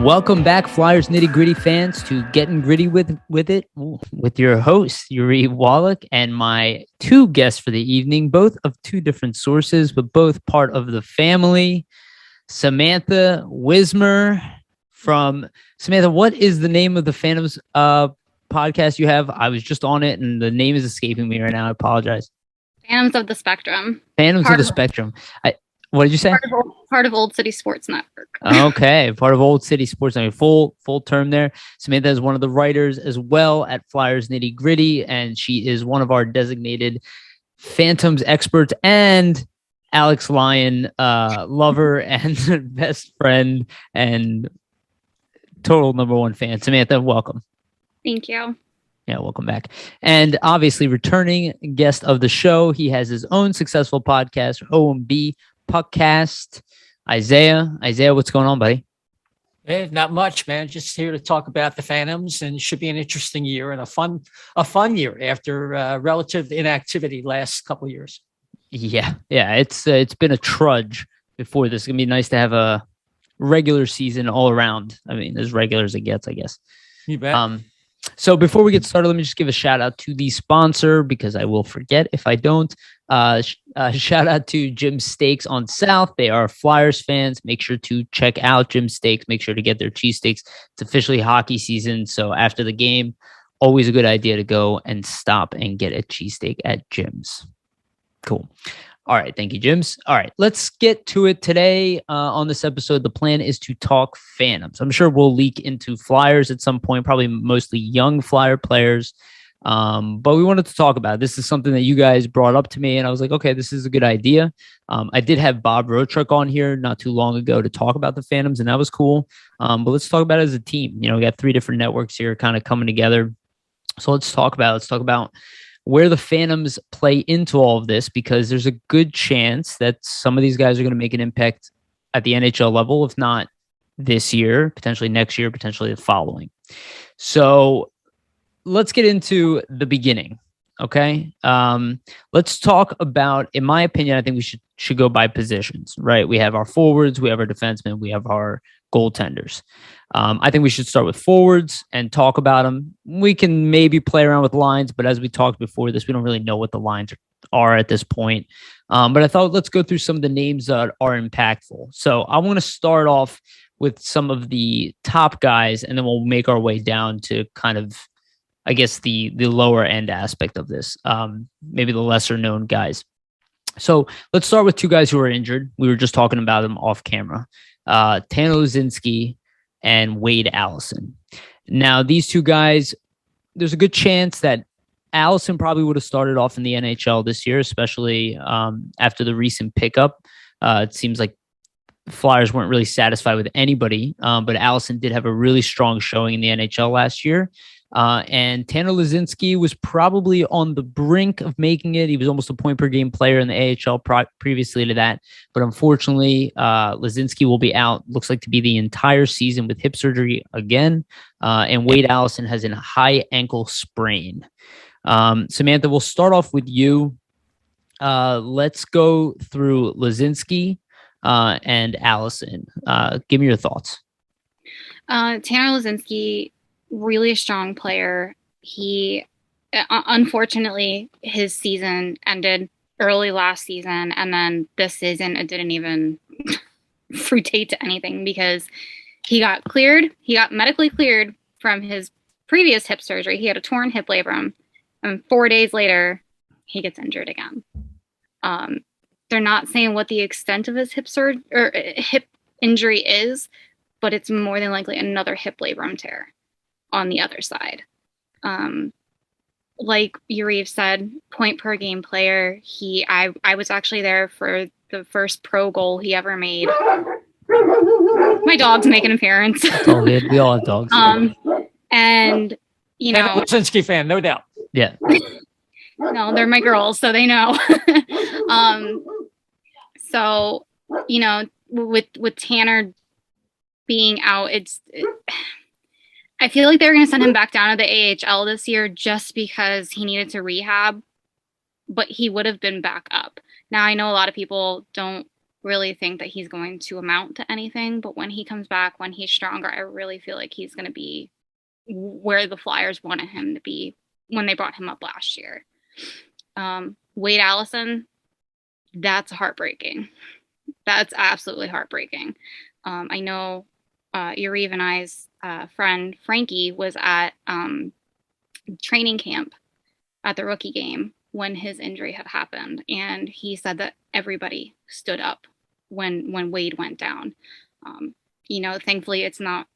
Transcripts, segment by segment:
Welcome back, Flyers Nitty Gritty fans, to Getting Gritty with it with your host, Yariv, Wolok, and my two guests for the evening, both of two different sources, but both part of the family. Samantha Wismer from Samantha. What is the name of the Phantoms podcast you have? I was just on it, and the name is escaping me right now. I apologize. Phantoms of the Spectrum. Phantoms of the Spectrum. What did you say? Part of Old City Sports Network. Okay, part of Old City Sports Network. Full term there. Samantha is one of the writers as well at Flyers Nitty Gritty, and she is one of our designated Phantoms experts and Alex Lyon lover and best friend and total number one fan. Samantha, welcome. Thank you. Yeah, welcome back. And obviously returning guest of the show, he has his own successful podcast, OMB Puckcast. Isiah, what's going on, buddy? Hey, not much, man. Just here to talk about the Phantoms, and it should be an interesting year and a fun year after relative inactivity last couple of years. Yeah. It's been a trudge before this. It's gonna be nice to have a regular season all around. I mean, as regular as it gets, I guess. You bet. So before we get started, let me just give a shout out to the sponsor because I will forget if I don't. Shout out to Jim's Steaks on South. They are Flyers fans. Make sure to check out Jim's Steaks. Make sure to get their cheesesteaks. It's officially hockey season. So after the game, always a good idea to go and stop and get a cheesesteak at Jim's. Cool. All right. Thank you, Jim's. All right. Let's get to it today. On this episode, the plan is to talk Phantoms. I'm sure we'll leak into Flyers at some point, probably mostly young Flyer players. But we wanted to talk about it. This is something that you guys brought up to me, and I was like, okay, this is a good idea. I did have Bob Rotruk on here not too long ago to talk about the Phantoms, and that was cool. But let's talk about it as a team. You know, we got three different networks here kind of coming together. So let's talk about where the Phantoms play into all of this, because there's a good chance that some of these guys are going to make an impact at the NHL level, if not this year, potentially next year, potentially the following. So let's get into the beginning. Okay. Let's talk about, in my opinion, I think we should go by positions, right? We have our forwards, we have our defensemen, we have our goaltenders. I think we should start with forwards and talk about them. We can maybe play around with lines, but as we talked before this, we don't really know what the lines are at this point. But I thought let's go through some of the names that are impactful. So I want to start off with some of the top guys, and then we'll make our way down to kind of, I guess, the lower end aspect of this, maybe the lesser known guys. So let's start with two guys who are injured. We were just talking about them off camera, Thanosinsky and Wade Allison. Now, these two guys, there's a good chance that Allison probably would have started off in the NHL this year, especially after the recent pickup. It seems like Flyers weren't really satisfied with anybody, but Allison did have a really strong showing in the NHL last year. And Thanosinsky was probably on the brink of making it. He was almost a point per game player in the AHL previously to that. But unfortunately, Lucinski will be out, looks like to be the entire season with hip surgery again. And Wade Allison has a high ankle sprain. Samantha, we'll start off with you. Let's go through Lucinski and Allison. Give me your thoughts. Tanner Lucinski, really strong player. He, unfortunately, his season ended early last season, and then this season it didn't even fruitate to anything because he got medically cleared from his previous hip surgery. He had a torn hip labrum, and 4 days later, he gets injured again. They're not saying what the extent of his hip injury is, but it's more than likely another hip labrum tear on the other side. Like Yariv said, point per game player. I was actually there for the first pro goal he ever made. My dogs make an appearance. Oh, we all have dogs. And you know, Lucinski fan, no doubt. Yeah. No, they're my girls, so they know. So, you know, with Tanner being out, I feel like they're going to send him back down to the AHL this year just because he needed to rehab, but he would have been back up. Now, I know a lot of people don't really think that he's going to amount to anything. But when he comes back, when he's stronger, I really feel like he's going to be where the Flyers wanted him to be when they brought him up last year. Wade Allison, that's heartbreaking. That's absolutely heartbreaking. I know Yariv and I's friend Frankie was at training camp at the rookie game when his injury had happened, and he said that everybody stood up when Wade went down. Thankfully it's not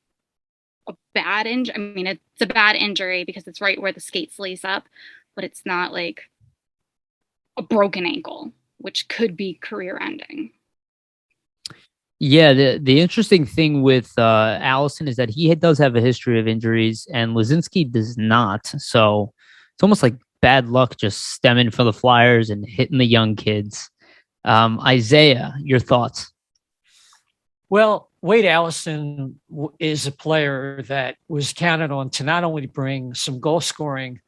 a bad injury. I mean, it's a bad injury because it's right where the skates lace up, but it's not like a broken ankle, which could be career ending. Yeah, the interesting thing with Allison is that he does have a history of injuries, and Lucinski does not. So it's almost like bad luck just stemming for the Flyers and hitting the young kids. Isiah, your thoughts? Well, Wade Allison is a player that was counted on to not only bring some goal scoring,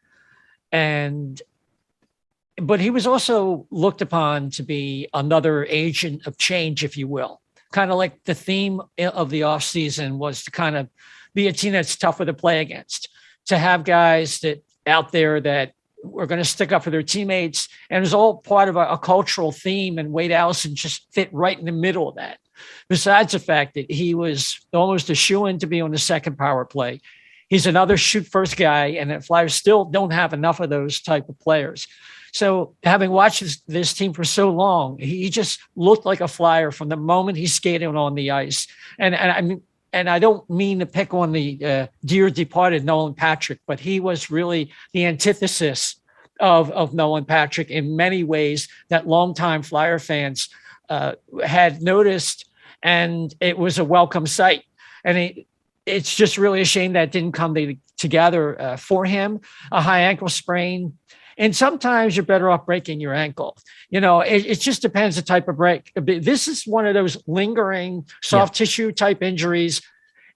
but he was also looked upon to be another agent of change, if you will. Kind of like the theme of the offseason was to kind of be a team that's tougher to play against, to have guys that out there that were going to stick up for their teammates. And it was all part of a cultural theme. And Wade Allison just fit right in the middle of that. Besides the fact that he was almost a shoo-in to be on the second power play. He's another shoot-first guy, and the Flyers still don't have enough of those type of players. So having watched this team for so long, he just looked like a Flyer from the moment he skated on the ice. And I don't mean to pick on the dear departed Nolan Patrick, but he was really the antithesis of Nolan Patrick in many ways that longtime Flyer fans had noticed, and it was a welcome sight. And it's just really a shame that didn't come together for him. A high ankle sprain. And sometimes you're better off breaking your ankle. It just depends the type of break. This is one of those lingering soft tissue type injuries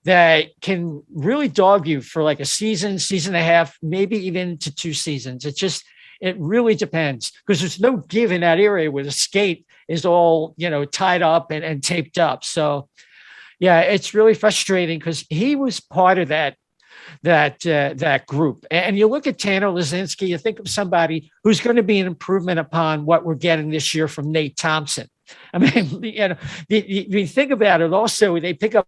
that can really dog you for like a season and a half, maybe even to 2 seasons. It really depends, because there's no give in that area where the skate is all, tied up and taped up. So yeah, it's really frustrating because he was part of that group. And you look at Tanner Lucinski, you think of somebody who's going to be an improvement upon what we're getting this year from Nate Thompson. I mean, you think about it also, they pick up,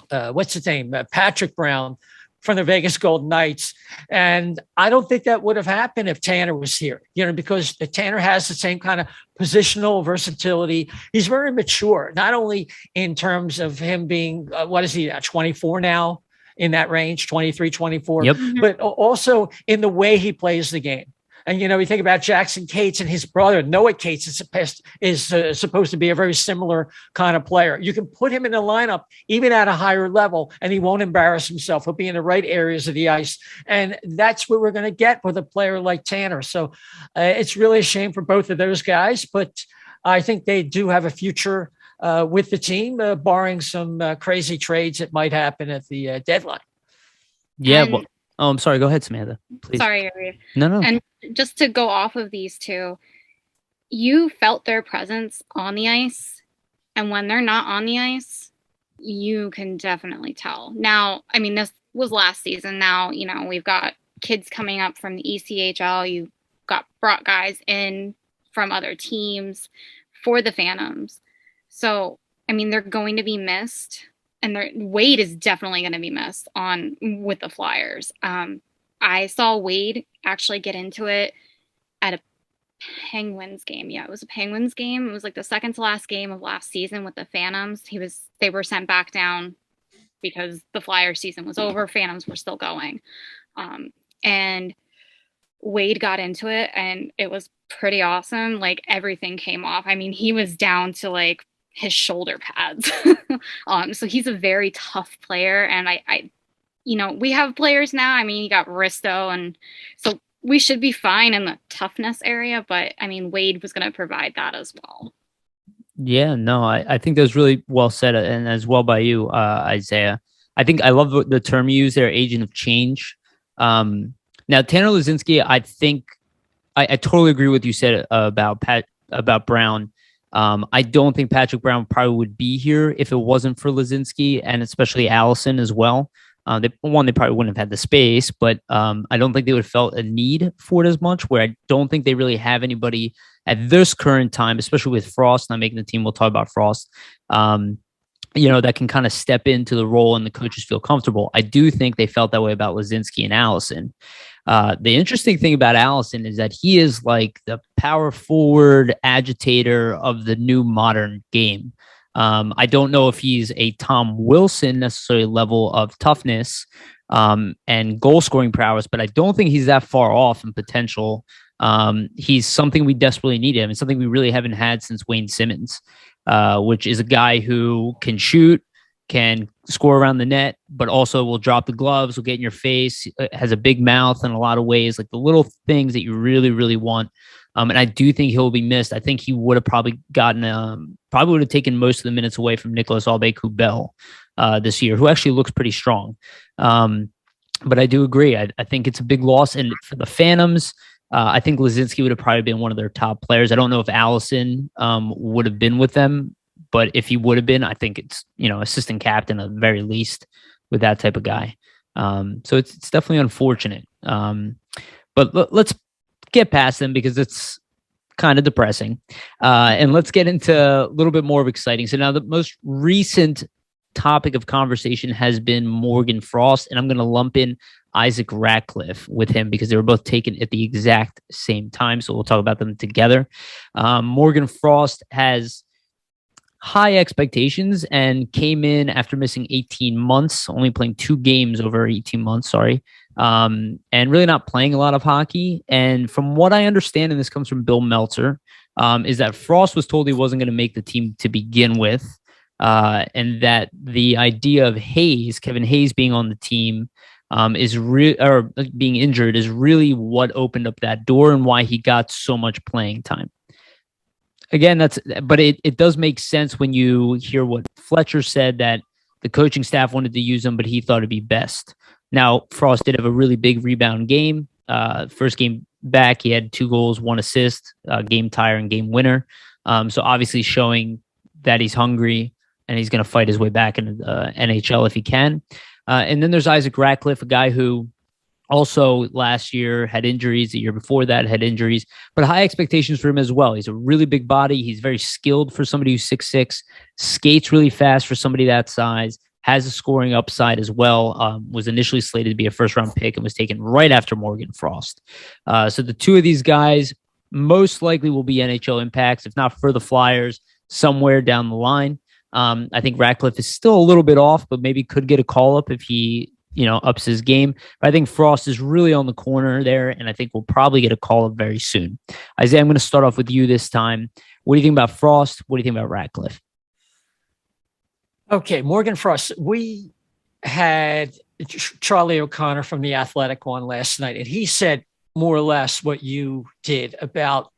what's his name? Patrick Brown from the Vegas Golden Knights. And I don't think that would have happened if Tanner was here, because Tanner has the same kind of positional versatility. He's very mature, not only in terms of him being, 24 now, in that range, 23, 24, yep. But also in the way he plays the game. And, you think about Jackson Cates and his brother, Noah Cates is supposed to be a very similar kind of player. You can put him in the lineup, even at a higher level, and he won't embarrass himself. He'll be in the right areas of the ice. And that's what we're going to get with a player like Tanner. So it's really a shame for both of those guys, but I think they do have a future with the team, barring some crazy trades that might happen at the deadline. Yeah. I'm sorry. Go ahead, Samantha. Please. Sorry, Yariv. No. And just to go off of these two, you felt their presence on the ice. And when they're not on the ice, you can definitely tell. Now, I mean, this was last season. Now, we've got kids coming up from the ECHL. You brought guys in from other teams for the Phantoms. So, I mean, they're going to be missed. And Wade is definitely going to be missed with the Flyers. I saw Wade actually get into it at a Penguins game. Yeah, it was a Penguins game. It was like the second to last game of last season with the Phantoms. They were sent back down because the Flyers season was over. Phantoms were still going. And Wade got into it, and it was pretty awesome. Like, everything came off. I mean, he was down to like his shoulder pads. So he's a very tough player. And I we have players now. I mean, you got Risto, and so we should be fine in the toughness area, but I mean, Wade was going to provide that as well. Yeah, no, I think that was really well said, and as well by you, Isiah. I think I love the term you use there, agent of change. Now, Tanner Lucinski, I think I totally agree with what you said about Brown. I don't think Patrick Brown probably would be here if it wasn't for Lucinski and especially Allison as well. They probably wouldn't have had the space, but I don't think they would have felt a need for it as much, where I don't think they really have anybody at this current time, especially with Frost not making the team. We'll talk about Frost, that can kind of step into the role and the coaches feel comfortable. I do think they felt that way about Lucinski and Allison. The interesting thing about Allison is that he is like the power forward agitator of the new modern game. I don't know if he's a Tom Wilson necessarily level of toughness and goal scoring prowess, but I don't think he's that far off in potential. He's something we desperately need him and something we really haven't had since Wayne Simmons, which is a guy who can shoot, can score around the net, but also will drop the gloves, will get in your face, has a big mouth in a lot of ways, like the little things that you really, really want. And I do think he'll be missed. I think he would have probably would have taken most of the minutes away from Nicholas Aube-Kubel this year, who actually looks pretty strong. But I do agree. I think it's a big loss. And for the Phantoms, I think Lucinski would have probably been one of their top players. I don't know if Allison would have been with them, but if he would have been, I think it's, assistant captain at the very least with that type of guy. So it's definitely unfortunate. But let's get past them because it's kind of depressing. And let's get into a little bit more of exciting. So now the most recent topic of conversation has been Morgan Frost, and I'm going to lump in Isaac Ratcliff with him because they were both taken at the exact same time. So we'll talk about them together. Morgan Frost has high expectations and came in after missing 18 months, only playing 2 games over 18 months, and really not playing a lot of hockey. And from what I understand, and this comes from Bill Meltzer, is that Frost was told he wasn't going to make the team to begin with, and that the idea of Kevin Hayes being on the team or being injured is really what opened up that door and why he got so much playing time. Again, but it does make sense when you hear what Fletcher said, that the coaching staff wanted to use him, but he thought it'd be best. Now, Frost did have a really big rebound game. First game back, he had 2 goals, 1 assist, game tire and game winner. So obviously showing that he's hungry and he's going to fight his way back into the NHL if he can. And then there's Isaac Ratcliff, a guy who also last year had injuries. The year before that had injuries, but high expectations for him as well. He's a really big body. He's very skilled for somebody who's 6'6", skates really fast for somebody that size, has a scoring upside as well. Was initially slated to be a first-round pick and was taken right after Morgan Frost. So the 2 of these guys most likely will be NHL impacts, if not for the Flyers, somewhere down the line. I think Ratcliff is still a little bit off, but maybe could get a call-up if he ups his game. But I think Frost is really on the corner there, and I think we'll probably get a call-up very soon. Isaiah, I'm going to start off with you this time. What do you think about Frost? What do you think about Ratcliff? Okay, Morgan Frost. We had Charlie O'Connor from The Athletic on last night, and he said more or less what you did about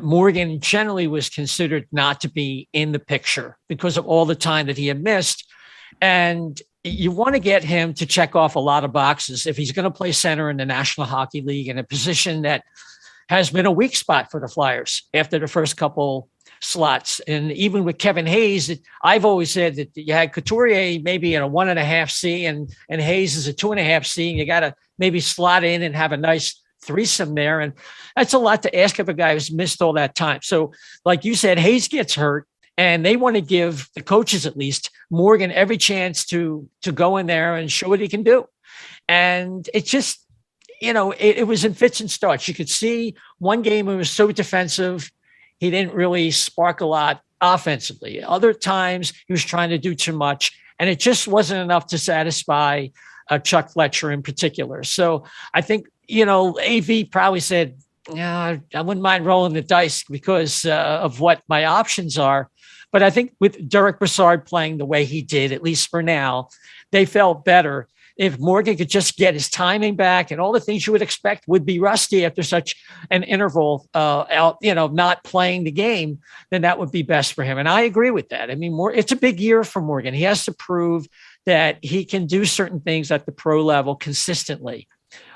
Morgan generally was considered not to be in the picture because of all the time that he had missed. And you want to get him to check off a lot of boxes if he's going to play center in the National Hockey League in a position that has been a weak spot for the Flyers after the first couple slots. And even with Kevin Hayes, I've always said that you had Couturier maybe in a 1.5 C and Hayes is a 2.5 C. And you got to maybe slot in and have a nice threesome there. And that's a lot to ask of a guy who's missed all that time. So like you said, Hayes gets hurt. And they want to give the coaches, at least, Morgan every chance to go in there and show what he can do. And it just, it was in fits and starts. You could see one game it was so defensive, he didn't really spark a lot offensively. Other times he was trying to do too much, and it just wasn't enough to satisfy Chuck Fletcher in particular. So I think, AV probably said, I wouldn't mind rolling the dice because of what my options are. But I think with Derek Brassard playing the way he did, at least for now, they felt better. If Morgan could just get his timing back and all the things you would expect would be rusty after such an interval out, not playing the game, then that would be best for him. And I agree with that. I mean, it's a big year for Morgan. He has to prove that he can do certain things at the pro level consistently.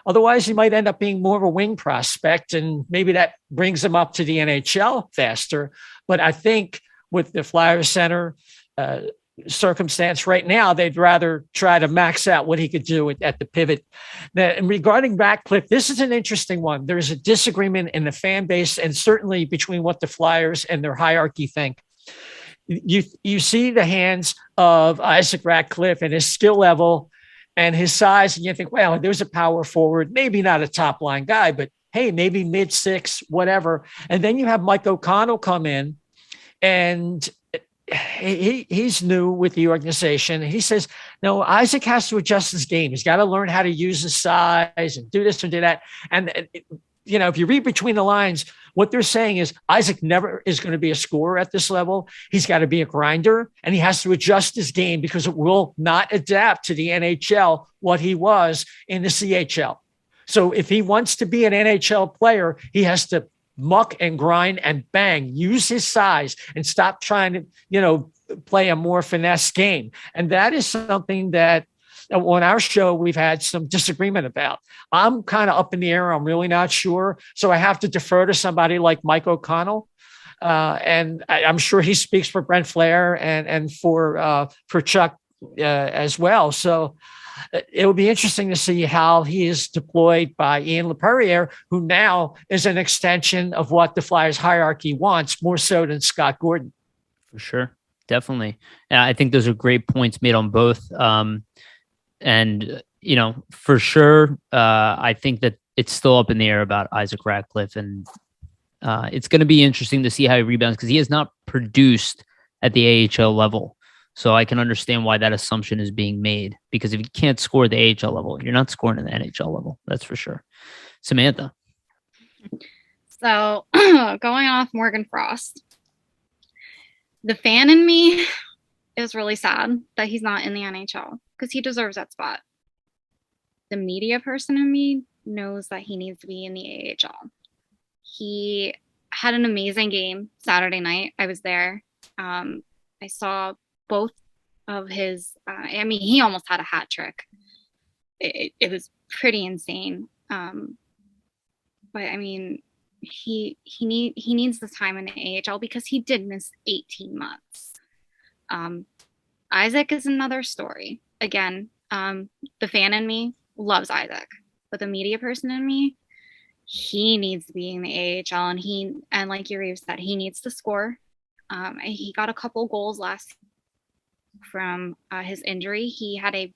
Otherwise, he might end up being more of a wing prospect, and maybe that brings him up to the NHL faster. But I think with the Flyers center circumstance right now, they'd rather try to max out what he could do at the pivot. Now, and regarding Ratcliff, this is an interesting one. There's a disagreement in the fan base, and certainly between what the Flyers and their hierarchy think. You see the hands of Isaac Ratcliff and his skill level and his size, and you think, well, there's a power forward, maybe not a top line guy, but hey, maybe mid-6, whatever. And then you have Mike O'Connell come in, and he's new with the organization. He says, no, Isaac has to adjust his game. He's got to learn how to use his size and do this and do that. And, if you read between the lines, what they're saying is Isaac never is going to be a scorer at this level. He's got to be a grinder, and he has to adjust his game because it will not adapt to the NHL what he was in the CHL. So if he wants to be an NHL player, he has to muck and grind and bang, use his size and stop trying to, play a more finesse game. And that is something that on our show, we've had some disagreement about. I'm kind of up in the air. I'm really not sure. So I have to defer to somebody like Mike O'Connell. And I'm sure he speaks for Brent Flair and for Chuck as well. So it will be interesting to see how he is deployed by Ian LaPerriere, who now is an extension of what the Flyers hierarchy wants, more so than Scott Gordon. For sure. Definitely. And I think those are great points made on both. And, for sure, I think that it's still up in the air about Isaac Ratcliff. And it's going to be interesting to see how he rebounds because he has not produced at the AHL level. So I can understand why that assumption is being made, because if you can't score at the AHL level, you're not scoring at the NHL level. That's for sure. Samantha. So going off Morgan Frost, the fan in me is really sad that he's not in the NHL because he deserves that spot. The media person in me knows that he needs to be in the AHL. He had an amazing game Saturday night. I was there. I saw both of his, he almost had a hat trick. It was pretty insane. But he needs the time in the AHL because he did miss 18 months. Isaac is another story. Again, the fan in me loves Isaac, but the media person in me, he needs to be in the AHL, and like Yariv said, he needs to score. He got a couple goals last from his injury. He had a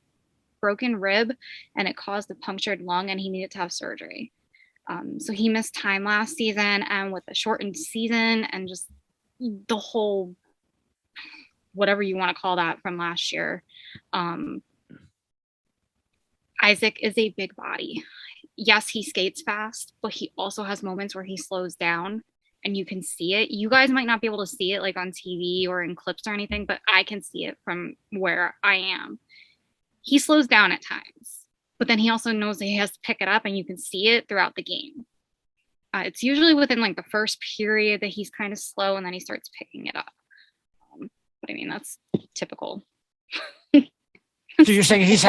broken rib and it caused a punctured lung, and he needed to have surgery. So he missed time last season, and with a shortened season and just the whole, whatever you want to call that from last year. Isaac is a big body. Yes, he skates fast, but he also has moments where he slows down and you can see it. You guys might not be able to see it like on TV or in clips or anything, but I can see it from where I am. He slows down at times, but then he also knows that he has to pick it up, and you can see it throughout the game. It's usually within like the first period that he's kind of slow, and then he starts picking it up. But that's typical. So you're saying is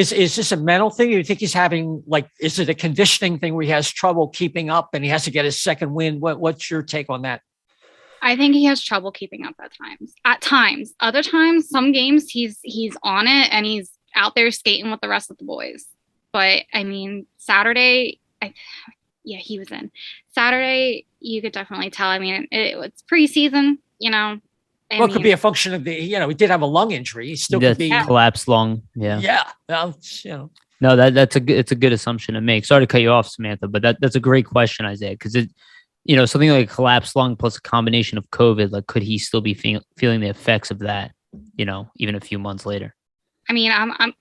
this a mental thing? Or you think he's having, is it a conditioning thing where he has trouble keeping up and he has to get his second wind? What's your take on that? I think he has trouble keeping up at times. Other times, some games he's on it and he's out there skating with the rest of the boys. But Saturday, he was in. Saturday, you could definitely tell. It's preseason, It could be a function of he did have a lung injury. He still could be collapsed lung. Yeah. Yeah. Well, No, it's a good assumption to make. Sorry to cut you off, Samantha, but that's a great question, Isaiah, because something like a collapsed lung plus a combination of COVID, could he still be feeling the effects of that, even a few months later? I'm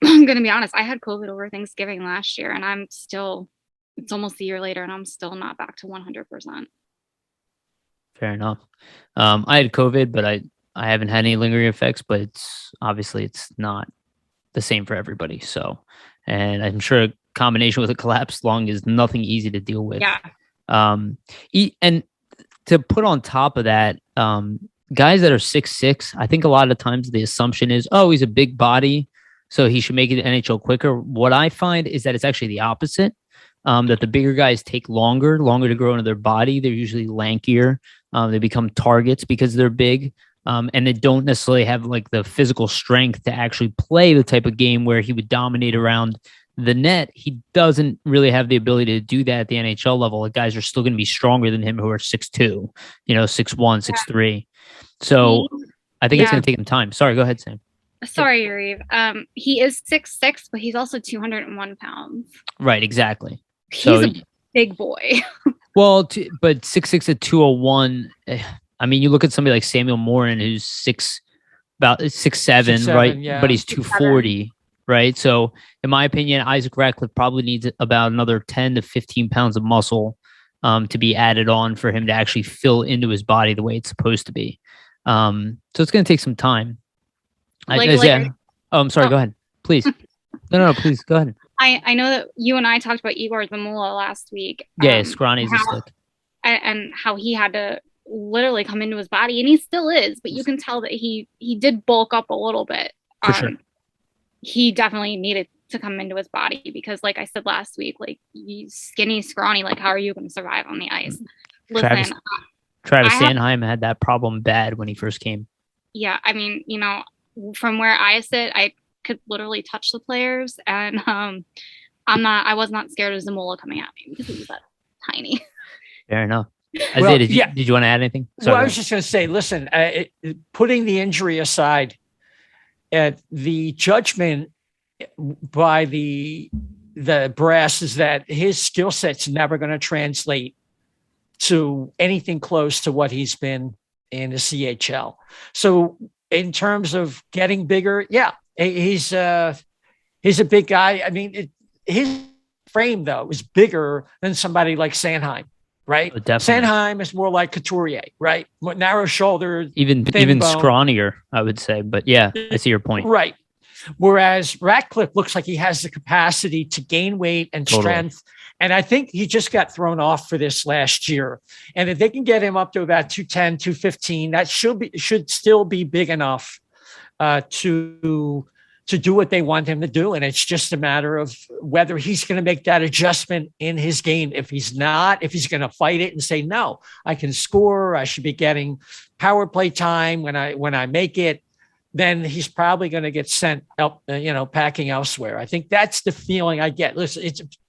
going to be honest. I had COVID over Thanksgiving last year, and it's almost a year later, and I'm still not back to 100%. Fair enough. I had COVID, but I haven't had any lingering effects, but it's not the same for everybody. So, and I'm sure a combination with a collapsed lung is nothing easy to deal with. Yeah. And to put on top of that, guys that are 6'6", I think a lot of times the assumption is, oh, he's a big body. So he should make it NHL quicker. What I find is that it's actually the opposite. That the bigger guys take longer to grow into their body. They're usually lankier. They become targets because they're big. And they don't necessarily have like the physical strength to actually play the type of game where he would dominate around the net. He doesn't really have the ability to do that at the NHL level. Like, guys are still going to be stronger than him who are 6'2", 6'1", 6'3". So I think it's going to take him time. Sorry, go ahead, Sam. Sorry, Yariv. He is 6'6", but he's also 201 pounds. Right, exactly. He's a big boy. Well, but 6'6" at 201. I mean, you look at somebody like Samuel Morin, who's about 6'7", right? Yeah. But he's 240, right? So, in my opinion, Isaac Ratcliff probably needs about another 10 to 15 pounds of muscle to be added on for him to actually fill into his body the way it's supposed to be. So it's going to take some time. I'm sorry. Go ahead, please. No, please go ahead. I know that you and I talked about Igor Zamula last week. Yeah, scrawny's a stick. And how he had to literally come into his body, and he still is, but you can tell that he did bulk up a little bit. For sure. He definitely needed to come into his body because, like I said last week, like, he's skinny, scrawny. Like, how are you going to survive on the ice? Listen, Travis Sanheim had that problem bad when he first came. Yeah, I mean, from where I sit, I could literally touch the players, and I was not scared of Zamula coming at me because he was that tiny. Fair enough. Isaiah, did you want to add anything? Sorry, I was just going to say, listen, putting the injury aside, the judgment by the brass is that his skill set's never going to translate to anything close to what he's been in the CHL. So in terms of getting bigger, he's a big guy. I mean, his frame though is bigger than somebody like Sanheim, right? Oh, definitely. Sanheim is more like Couturier, right? More narrow shouldered, even scrawnier, I would say. But yeah, I see your point. Right. Whereas Ratcliff looks like he has the capacity to gain weight and strength. And I think he just got thrown off for this last year. And if they can get him up to about 210, 215, that should still be big enough to do what they want him to do. And it's just a matter of whether he's going to make that adjustment in his game. If he's not, if he's going to fight it and say, no, I can score, I should be getting power play time when I make it, then he's probably going to get sent up, packing elsewhere. I think that's the feeling I get. Listen,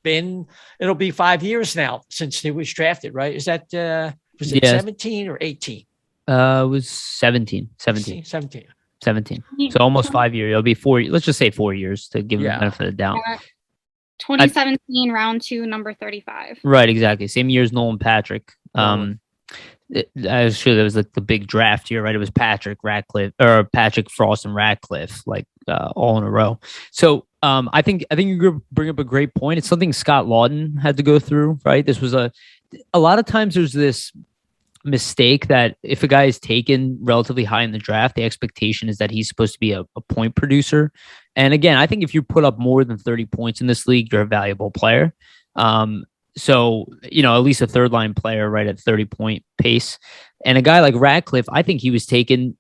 it'll be 5 years now since he was drafted, right? Is that, was it 17 or 18? It was 17. 17. So almost 5 years. It'll be 4. Let's just say 4 years to give him the benefit of the doubt. 2017, round 2, number 35. Right, exactly. Same year as Nolan Patrick. I was sure there was like the big draft year, right? It was Patrick Frost and Ratcliff, like all in a row. So I think you bring up a great point. It's something Scott Lawton had to go through, right? This was a lot of times there's this mistake that if a guy is taken relatively high in the draft, the expectation is that he's supposed to be a point producer. And again, I think if you put up more than 30 points in this league, you're a valuable player. So, at least a third line player, right, at 30-point pace. And a guy like Ratcliff, I think he was taken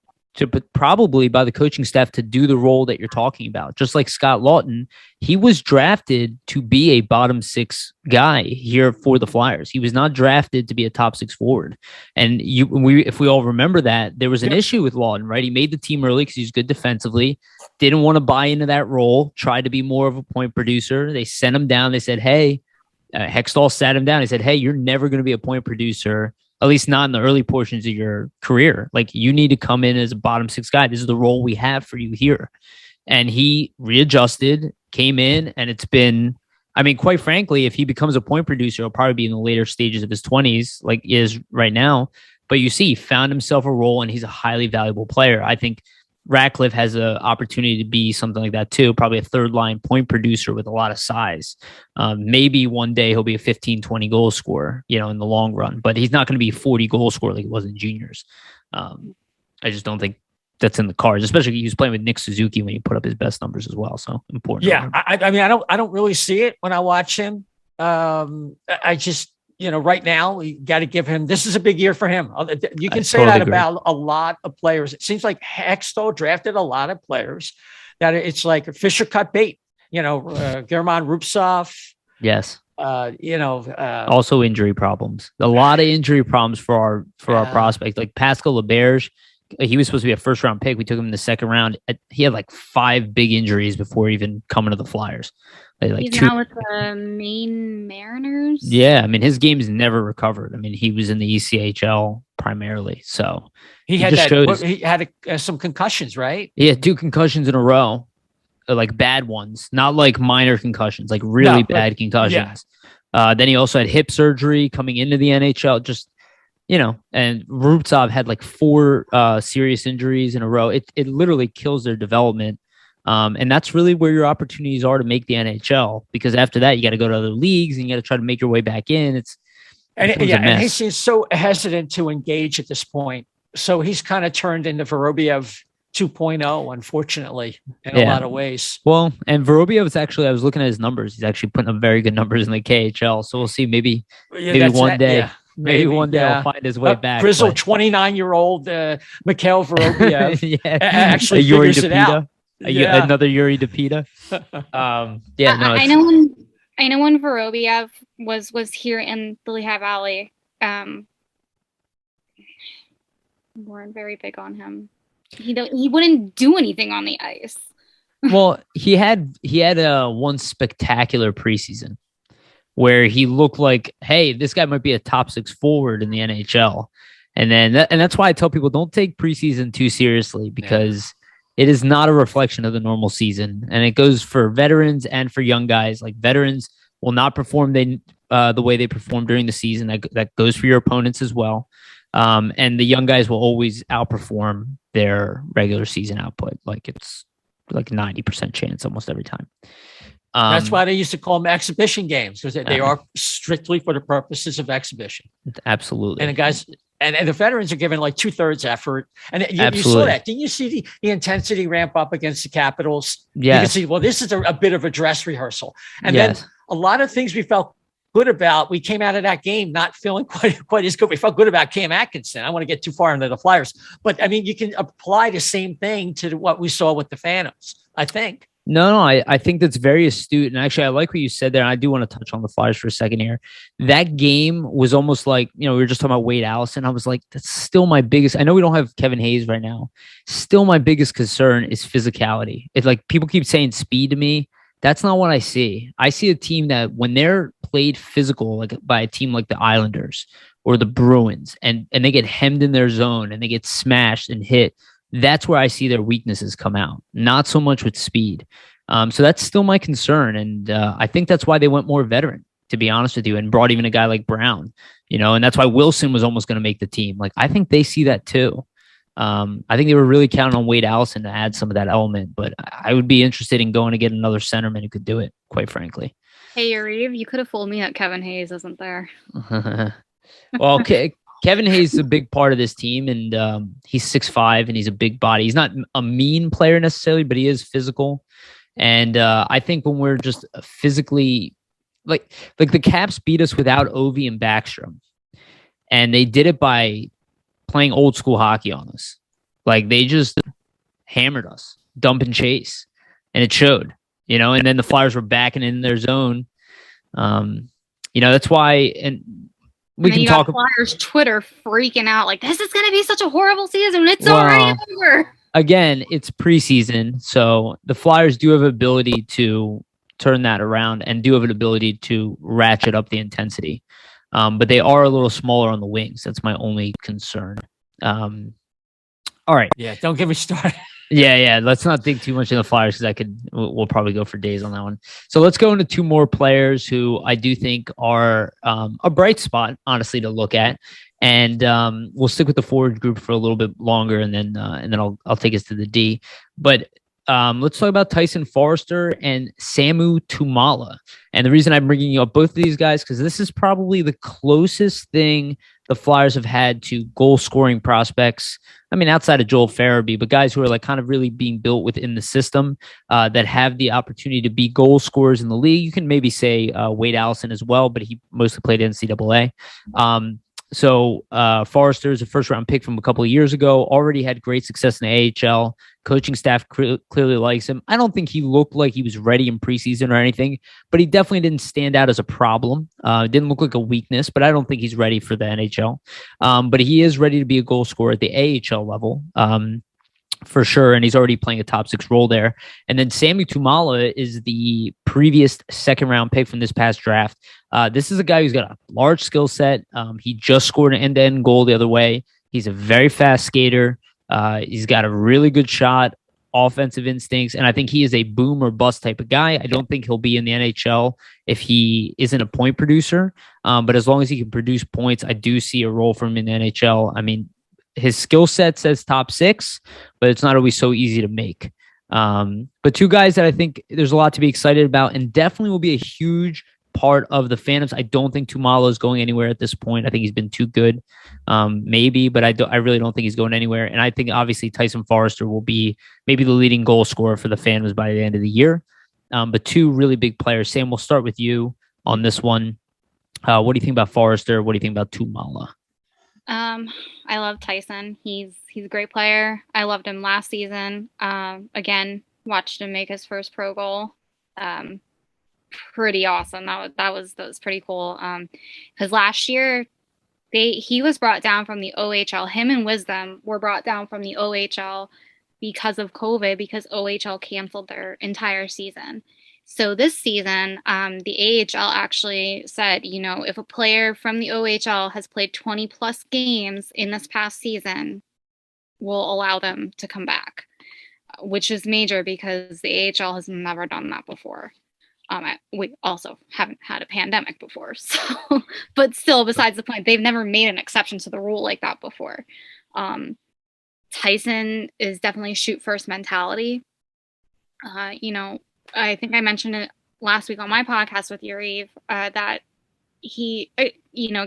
probably by the coaching staff to do the role that you're talking about. Just like Scott Lawton, he was drafted to be a bottom 6 guy here for the Flyers. He was not drafted to be a top 6 forward. And if we all remember that, there was an issue with Lawton, right? He made the team early because he's good defensively, didn't want to buy into that role, tried to be more of a point producer. They sent him down. They said, hey, Hextall sat him down. He said, hey, you're never going to be a point producer, at least not in the early portions of your career. Like, you need to come in as a bottom 6 guy. This is the role we have for you here. And he readjusted, came in, and it's been, I mean, quite frankly, if he becomes a point producer, he'll probably be in the later stages of his 20s, like he is right now. But you see, he found himself a role, and he's a highly valuable player. I think Ratcliff has an opportunity to be something like that too, probably a third line point producer with a lot of size. Maybe one day he'll be a 15, 20 goal scorer, in the long run, but he's not going to be a 40 goal scorer like he was in juniors. I just don't think that's in the cards, especially he was playing with Nick Suzuki when he put up his best numbers as well. So important. Yeah. I mean, I don't really see it when I watch him. I just, right now we got to give him, this is a big year for him. You can say totally that agree about a lot of players. It seems like Hextall drafted a lot of players that it's like a Fisher cut bait. German Ruptsov. Yes. Also injury problems. A lot of injury problems for our prospect. Like Pascal LeBerge, he was supposed to be a first round pick. We took him in the second round. He had like 5 big injuries before even coming to the Flyers. He's now with the Maine Mariners. Yeah, I mean his game's never recovered. I mean he was in the ECHL primarily, so he had some concussions, right? He had 2 concussions in a row. Like bad ones, not like minor concussions, like really bad concussions. Yeah. Then he also had hip surgery coming into the NHL. Just and Ruptsov had like 4 serious injuries in a row. It literally kills their development, and that's really where your opportunities are to make the NHL. Because after that, you got to go to other leagues and you got to try to make your way back in. And he's so hesitant to engage at this point. So he's kind of turned into Vorobiev 2.0, unfortunately, in a lot of ways. Well, and Vorobiev is actually, I was looking at his numbers. He's actually putting up very good numbers in the KHL. So we'll see. Maybe one day he'll find his way back. Grizzled 29-year-old Mikhail Vorobiev actually figures it out. Another Yuri Depita. I know when Vorobiev was here in the Lehigh Valley, weren't very big on him. He wouldn't do anything on the ice. Well, he had one spectacular preseason where he looked like, hey, this guy might be a top 6 forward in the NHL. And then that's why I tell people don't take preseason too seriously, because it is not a reflection of the normal season. And it goes for veterans and for young guys. Like veterans will not perform the way they perform during the season. That goes for your opponents as well. And the young guys will always outperform their regular season output. Like it's like 90% chance almost every time. That's why they used to call them exhibition games, because they are strictly for the purposes of exhibition. Absolutely. And the guys and the veterans are given like 2/3 effort. And you saw that. Didn't you see the intensity ramp up against the Capitals? Yeah. You can see, well, this is a bit of a dress rehearsal. And then a lot of things we felt good about, we came out of that game not feeling quite as good. We felt good about Cam Atkinson. I don't want to get too far into the Flyers, but I mean, you can apply the same thing to what we saw with the Phantoms, I think. No, I think that's very astute. And actually, I like what you said there. And I do want to touch on the Flyers for a second here. That game was almost like, we were just talking about Wade Allison. I was like, that's still my biggest. I know we don't have Kevin Hayes right now. Still, my biggest concern is physicality. It's like people keep saying speed to me. That's not what I see. I see a team that when they're played physical, like by a team like the Islanders or the Bruins, and they get hemmed in their zone and they get smashed and hit, that's where I see their weaknesses come out. Not so much with speed. So that's still my concern. And I think that's why they went more veteran, to be honest with you, and brought even a guy like Brown, and that's why Wilson was almost going to make the team. Like, I think they see that too. I think they were really counting on Wade Allison to add some of that element, but I would be interested in going to get another centerman who could do it, quite frankly. Hey, Yariv, you could have fooled me that Kevin Hayes isn't there. Well, Kevin Hayes is a big part of this team, and he's 6'5", and he's a big body. He's not a mean player necessarily, but he is physical. And I think when we're just physically, like the Caps beat us without Ovi and Backstrom, and they did it by playing old school hockey on us. Like, they just hammered us, dump and chase, and it showed. And then the Flyers were backing in their zone. That's why, and we can talk about Flyers Twitter freaking out like, this is going to be such a horrible season. It's already over. Again, it's preseason, so the Flyers do have an ability to turn that around and do have an ability to ratchet up the intensity. But they are a little smaller on the wings. That's my only concern. All right. Yeah, don't get me started. Yeah. Let's not dig too much into the Flyers, because we'll probably go for days on that one. So let's go into 2 more players who I do think are a bright spot, honestly, to look at. And we'll stick with the forward group for a little bit longer, and then I'll take us to the D. But let's talk about Tyson Forrester and Sami Tumala. And the reason I'm bringing up both of these guys, because this is probably the closest thing the Flyers have had to goal scoring prospects. I mean, outside of Joel Farabee, but guys who are like kind of really being built within the system that have the opportunity to be goal scorers in the league. You can maybe say Wade Allison as well, but he mostly played NCAA. So Forrester is a first round pick from a couple of years ago, already had great success in the AHL. Coaching staff clearly likes him. I don't think he looked like he was ready in preseason or anything, but he definitely didn't stand out as a problem. Didn't look like a weakness, but I don't think he's ready for the NHL. But he is ready to be a goal scorer at the AHL level. For sure, and he's already playing a top 6 role there. And then Sami Tumala is the previous second round pick from this past draft. This is a guy who's got a large skill set. He just scored an end-to-end goal the other way. He's a very fast skater. He's got a really good shot, offensive instincts, and I think he is a boom or bust type of guy. I don't think he'll be in the NHL if he isn't a point producer, but as long as he can produce points, I do see a role for him in the NHL. I mean, his skill set says top 6, but it's not always so easy to make. But 2 guys that I think there's a lot to be excited about and definitely will be a huge part of the Phantoms. I don't think Tumala is going anywhere at this point. I think he's been too good, maybe, but I really don't think he's going anywhere. And I think obviously Tyson Forrester will be maybe the leading goal scorer for the Phantoms by the end of the year. But 2 really big players. Sam, we'll start with you on this one. What do you think about Forrester? What do you think about Tumala? I love Tyson. He's a great player. I loved him last season. Again, watched him make his first pro goal. Pretty awesome. That was pretty cool. Because last year he was brought down from the OHL. Him and Wisdom were brought down from the OHL because of COVID, because OHL canceled their entire season. So this season, the AHL actually said, if a player from the OHL has played 20 plus games in this past season, we'll allow them to come back, which is major because the AHL has never done that before. We also haven't had a pandemic before, so but still, besides the point, they've never made an exception to the rule like that before. Tyson is definitely shoot first mentality. I think I mentioned it last week on my podcast with Yariv, that he,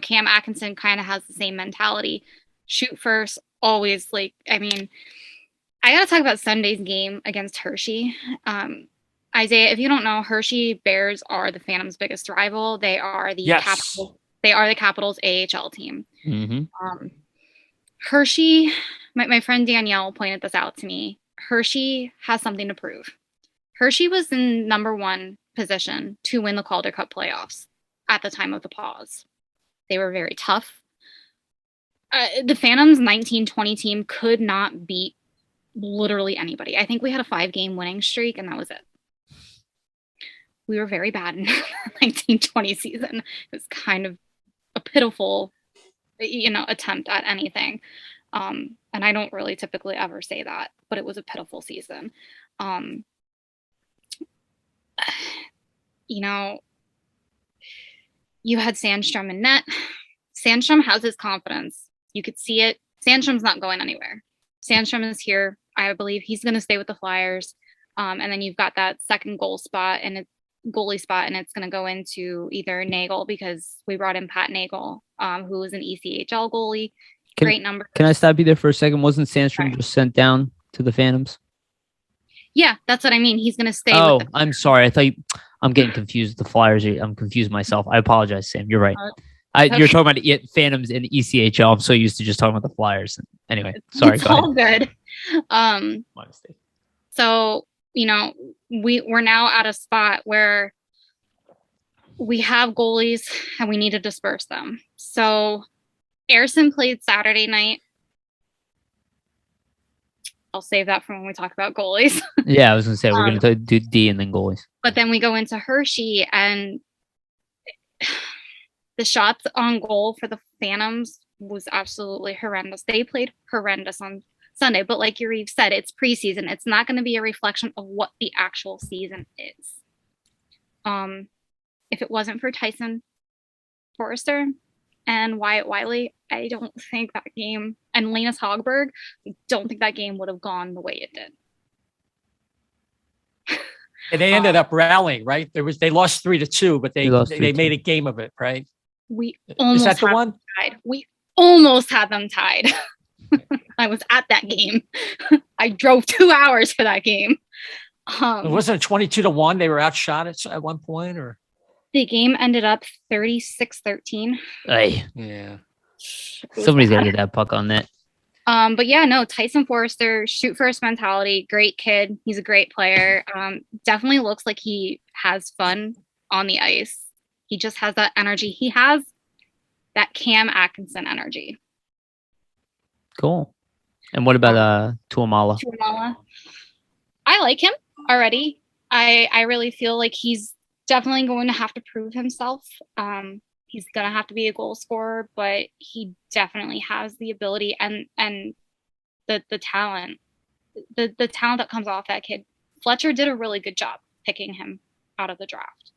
Cam Atkinson kind of has the same mentality. Shoot first, always. I got to talk about Sunday's game against Hershey. Isaiah, if you don't know, Hershey Bears are the Phantoms' biggest rival. They are the Capitals AHL team. Mm-hmm. Hershey, my friend Danielle pointed this out to me. Hershey has something to prove. Hershey was in number 1 position to win the Calder Cup playoffs at the time of the pause. They were very tough. The Phantoms 1920 team could not beat literally anybody. I think we had a 5-game winning streak, and that was it. We were very bad in the 1920 season. It was kind of a pitiful, attempt at anything. And I don't really typically ever say that, but it was a pitiful season. You had Sandstrom in net. Sandstrom has his confidence. You could see it. Sandstrom's not going anywhere. Sandstrom is here. I believe he's going to stay with the Flyers. And then you've got that second goalie spot, and it's going to go into either Nagel, because we brought in Pat Nagel, who was an ECHL goalie. Great number. Can I stop you there for a second? Wasn't Sandstrom just sent down to the Phantoms? Yeah, that's what I mean. He's going to stay. Oh, I'm sorry. I thought I'm getting confused with the Flyers. I'm confused myself. I apologize, Sam. You're right. Okay. You're talking about Phantoms and ECHL. I'm so used to just talking about the Flyers. Anyway, sorry. It's all good. My mistake. So, we're now at a spot where we have goalies and we need to disperse them. So Ayrson played Saturday night. I'll save that for when we talk about goalies. Yeah, I was going to say, we're going to do D and then goalies. But then we go into Hershey, and the shots on goal for the Phantoms was absolutely horrendous. They played horrendous on Sunday, but like Yariv said, it's preseason. It's not going to be a reflection of what the actual season is. If it wasn't for Tyson Forrester and Wyatt Wiley, I don't think that game, and Linus Hogberg, I don't think that game would have gone the way it did. And they ended up rallying, right? They lost 3-2, but they made a game of it, right? We almost Is that the one? Tied. We almost had them tied. I was at that game. I drove 2 hours for that game. It wasn't 22-1. They were outshot at one point, or the game ended up 36-13. Hey. Yeah. Somebody's got to get that puck on net. But yeah, no, Tyson Forrester, shoot first mentality, great kid. He's a great player. Definitely looks like he has fun on the ice. He just has that energy. He has that Cam Atkinson energy. Cool. And what about Tumala? Tumala. I like him already. I really feel like he's definitely going to have to prove himself. He's going to have to be a goal scorer, but he definitely has the ability and the talent. The talent that comes off that kid. Fletcher did a really good job picking him out of the draft.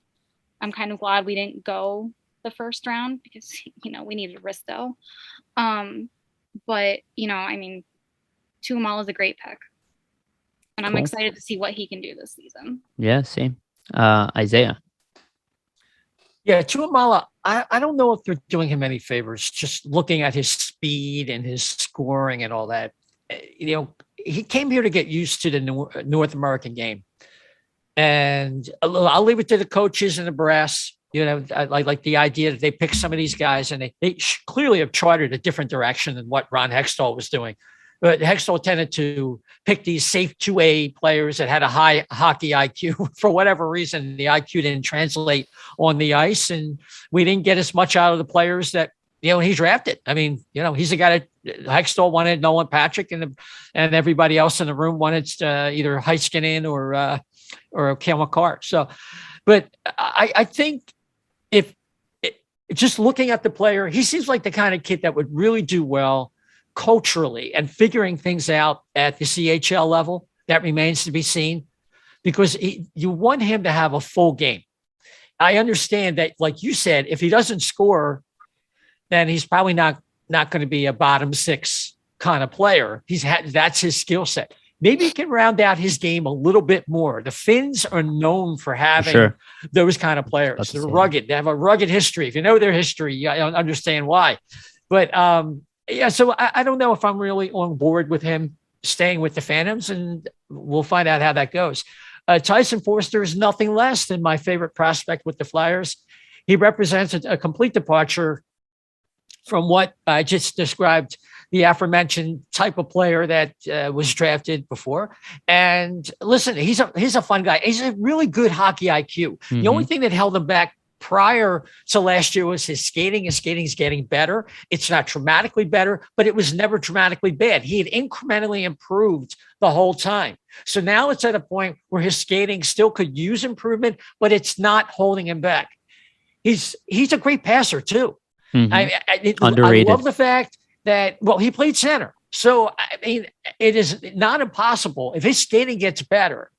I'm kind of glad we didn't go the first round because, we needed Risto. But, Tumala is a great pick. And I'm excited to see what he can do this season. Yeah, same. Isiah. Yeah, Tumala, I don't know if they're doing him any favors, just looking at his speed and his scoring and all that. He came here to get used to the North American game. And I'll leave it to the coaches and the brass. I like the idea that they pick some of these guys and they clearly have charted a different direction than what Ron Hextall was doing. But Hextall tended to pick these safe 2A players that had a high hockey IQ. For whatever reason, the IQ didn't translate on the ice, and we didn't get as much out of the players that he drafted. He's a guy that Hextall wanted Nolan Patrick, and everybody else in the room wanted either Heiskanen or Cale Makar. So, but I think if just looking at the player, he seems like the kind of kid that would really do well culturally and figuring things out at the CHL level. That remains to be seen, because you want him to have a full game. I understand that, like you said, if he doesn't score, then he's probably not going to be a bottom six kind of player. That's his skill set. Maybe he can round out his game a little bit more. The Finns are known for having those kind of players. They're rugged. They have a rugged history. If you know their history, you understand why. But so I don't know if I'm really on board with him staying with the Phantoms, and we'll find out how that goes. Tyson Forster is nothing less than my favorite prospect with the Flyers. He represents a complete departure from what I just described, the aforementioned type of player that was drafted before. And listen, he's a fun guy. He's a really good hockey IQ. Mm-hmm. The only thing that held him back prior to last year was his skating. His skating's getting better. It's not dramatically better, but it was never dramatically bad. He had incrementally improved the whole time. So now it's at a point where his skating still could use improvement, but it's not holding him back. He's a great passer too. Mm-hmm. Underrated. I love the fact that, he played center. So, it is not impossible if his skating gets better,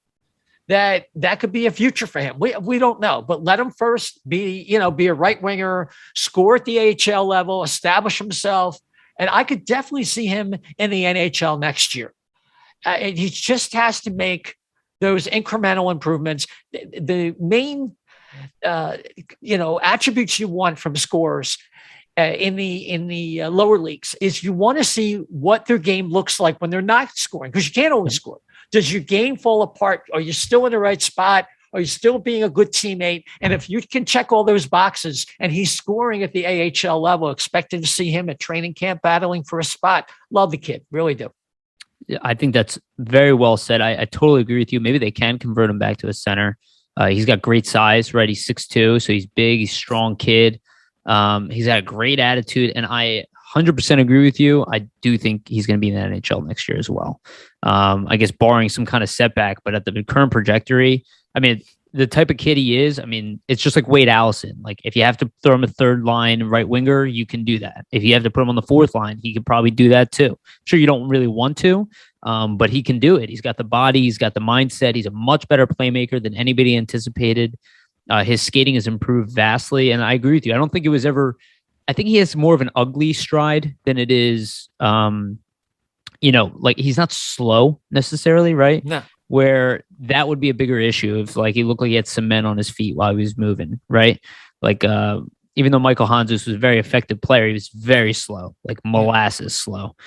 that could be a future for him. We don't know, but let him first be a right winger, score at the AHL level, establish himself. And I could definitely see him in the NHL next year. And he just has to make those incremental improvements. The main, attributes you want from scorers in the lower leagues is you want to see what their game looks like when they're not scoring, because you can't always score. Does your game fall apart? Are you still in the right spot? Are you still being a good teammate? And if you can check all those boxes and he's scoring at the AHL level, expecting to see him at training camp battling for a spot. Love the kid. Really do. Yeah, I think that's very well said. I totally agree with you. Maybe they can convert him back to a center. He's got great size, right? He's 6'2", so he's big. He's a strong kid. He's got a great attitude, and I 100% agree with you. I do think he's going to be in the NHL next year as well. I guess barring some kind of setback, but at the current trajectory, the type of kid he is, it's just like Wade Allison. Like if you have to throw him a third line right winger, you can do that. If you have to put him on the fourth line, he could probably do that too. Sure, you don't really want to, but he can do it. He's got the body, he's got the mindset. He's a much better playmaker than anybody anticipated. His skating has improved vastly, and I agree with you. I don't think it was ever. I think he has more of an ugly stride than it is. Like he's not slow necessarily, right? No. Where that would be a bigger issue if he looked like he had cement on his feet while he was moving, right? Like even though Michael Hanzus was a very effective player, he was very slow, like molasses slow,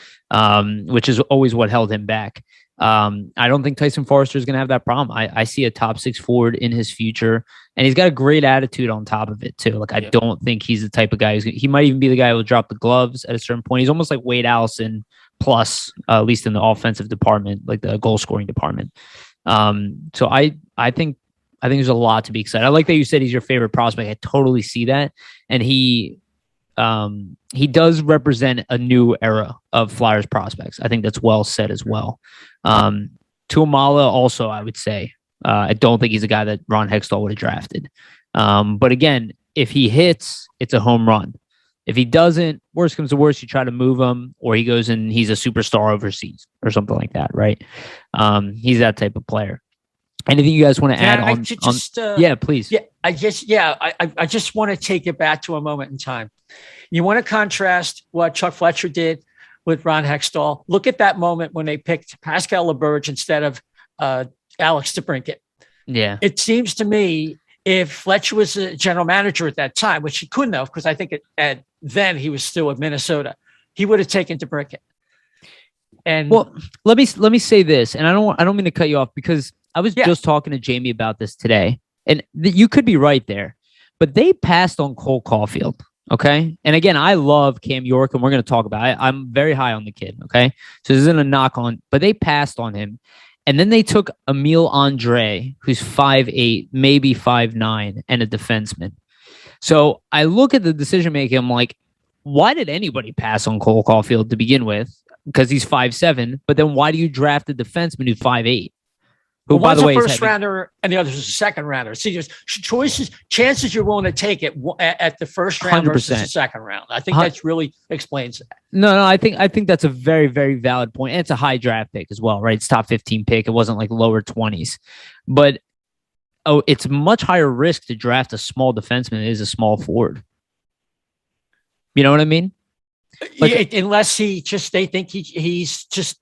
which is always what held him back. I don't think Tyson Forrester is going to have that problem. I see a top 6 forward in his future, and he's got a great attitude on top of it too. Like I don't think he's the type of guy he might even be the guy who will drop the gloves at a certain point. He's almost like Wade Allison plus, at least in the offensive department, like the goal scoring department. So I think there's a lot to be excited. I like that you said he's your favorite prospect. I totally see that, and he does represent a new era of Flyers prospects. I think that's well said as well. Tumala also, I would say, I don't think he's a guy that Ron Hextall would have drafted. But again, if he hits, it's a home run. If he doesn't, worst comes to worst, you try to move him, or he goes and he's a superstar overseas or something like that, right? He's that type of player. Anything you guys want to add on? Yeah, please. Yeah, I just want to take it back to a moment in time. You want to contrast what Chuck Fletcher did with Ron Hextall. Look at that moment when they picked Pascal LaBerge instead of Alex DeBrincat. Yeah. It seems to me if Fletcher was a general manager at that time, which he couldn't have, because I think then he was still at Minnesota, he would have taken DeBrincat. And well, let me say this, and I don't mean to cut you off, because I was just talking to Jamie about this today, and you could be right there, but they passed on Cole Caufield. Okay. And again, I love Cam York, and we're going to talk about it. I'm very high on the kid. Okay. So this isn't a knock on, but they passed on him. And then they took Emile Andre, who's 5'8", maybe 5'9", and a defenseman. So I look at the decision making. I'm like, why did anybody pass on Cole Caufield to begin with? Because he's 5'7", but then why do you draft a defenseman who's 5'8"? Who, by the way, one's a first rounder and the other is a second rounder. See, there's chances you're willing to take it at the first round 100%. versus the second round. I think that really explains that. No, I think that's a very, very valid point. And it's a high draft pick as well, right? It's top 15 pick. It wasn't like lower 20s. But it's much higher risk to draft a small defenseman than it is a small forward. You know what I mean? Like, unless they think he's just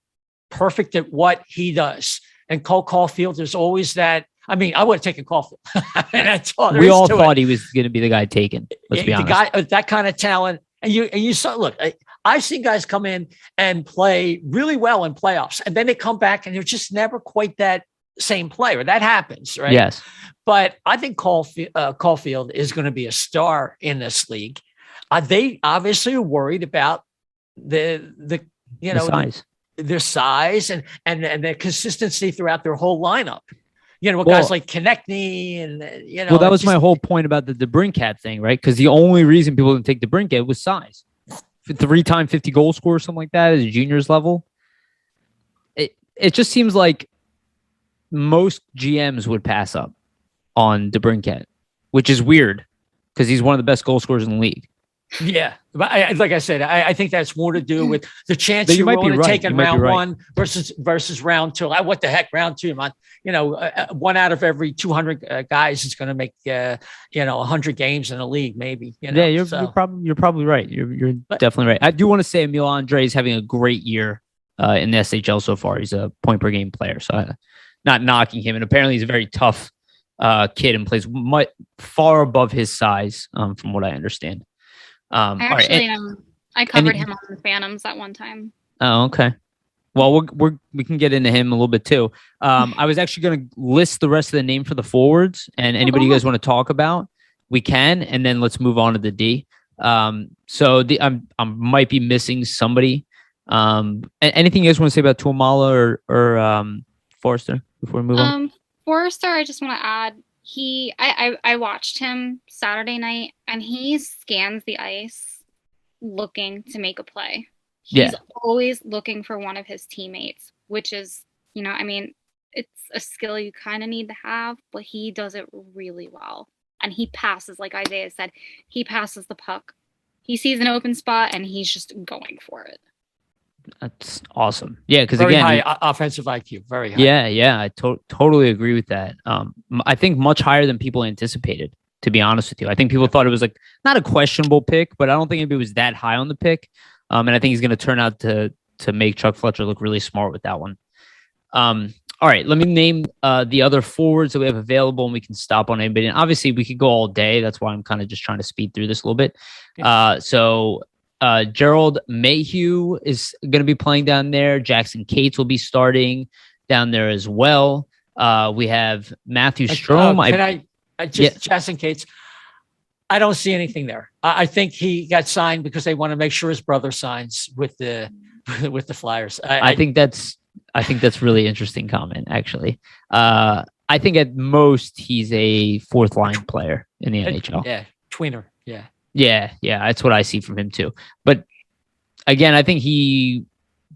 perfect at what he does. And Cole Caufield, there's always that. I mean, I would have taken Caufield. That's all we all thought he was going to be the guy taken. Let's be honest. The guy with that kind of talent. And you saw, look, I've seen guys come in and play really well in playoffs, and then they come back and they're just never quite that same player. That happens, right? Yes. But I think Caufield is going to be a star in this league. They obviously are worried about the size. Their size and their consistency throughout their whole lineup. Guys like Konechny and Well, that was my whole point about the DeBrincat thing, right? Because the only reason people didn't take DeBrincat was size. 3-time 50 goal scorer, something like that, at a juniors level. It just seems like most GMs would pass up on DeBrincat, which is weird because he's one of the best goal scorers in the league. Yeah, but like I said, I think that's more to do with the chance you might be to take in round one versus round two. What the heck, round two, man? One out of every 200 guys is going to make 100 games in the league, maybe. Yeah, you're probably right. You're definitely right. I do want to say Emile Andre is having a great year in the SHL so far. He's a point per game player, so I'm not knocking him. And apparently, he's a very tough kid and plays far above his size, from what I understand. I covered him on the Phantoms at one time. Oh, okay. Well, we can get into him a little bit too. I was actually going to list the rest of the name for the forwards, and anybody you guys want to talk about, we can, and then let's move on to the D. So I might be missing somebody. Anything you guys want to say about Tumala or Forrester before we move on? Forrester, I just want to add. I watched him Saturday night, and he scans the ice looking to make a play. He's always looking for one of his teammates, which is, it's a skill you kind of need to have, but he does it really well. And he passes, like Isaiah said, he passes the puck. He sees an open spot, and he's just going for it. That's awesome. Yeah, because very again, high offensive IQ, very high. Yeah, I totally agree with that. I think much higher than people anticipated. To be honest with you, I think people thought it was like not a questionable pick, but I don't think it was that high on the pick. And I think he's going to turn out to make Chuck Fletcher look really smart with that one. All right, let me name the other forwards that we have available, and we can stop on anybody. And obviously, we could go all day. That's why I'm kind of just trying to speed through this a little bit. So Gerald Mayhew is going to be playing down there. Jackson Cates will be starting down there as well. We have Matthew Strome. Jackson Cates. I don't see anything there. I think he got signed because they want to make sure his brother signs with the Flyers. I think that's really interesting comment, actually. I think at most he's a fourth line player in the NHL. Yeah, tweener. Yeah. Yeah, that's what I see from him too. But again, I think he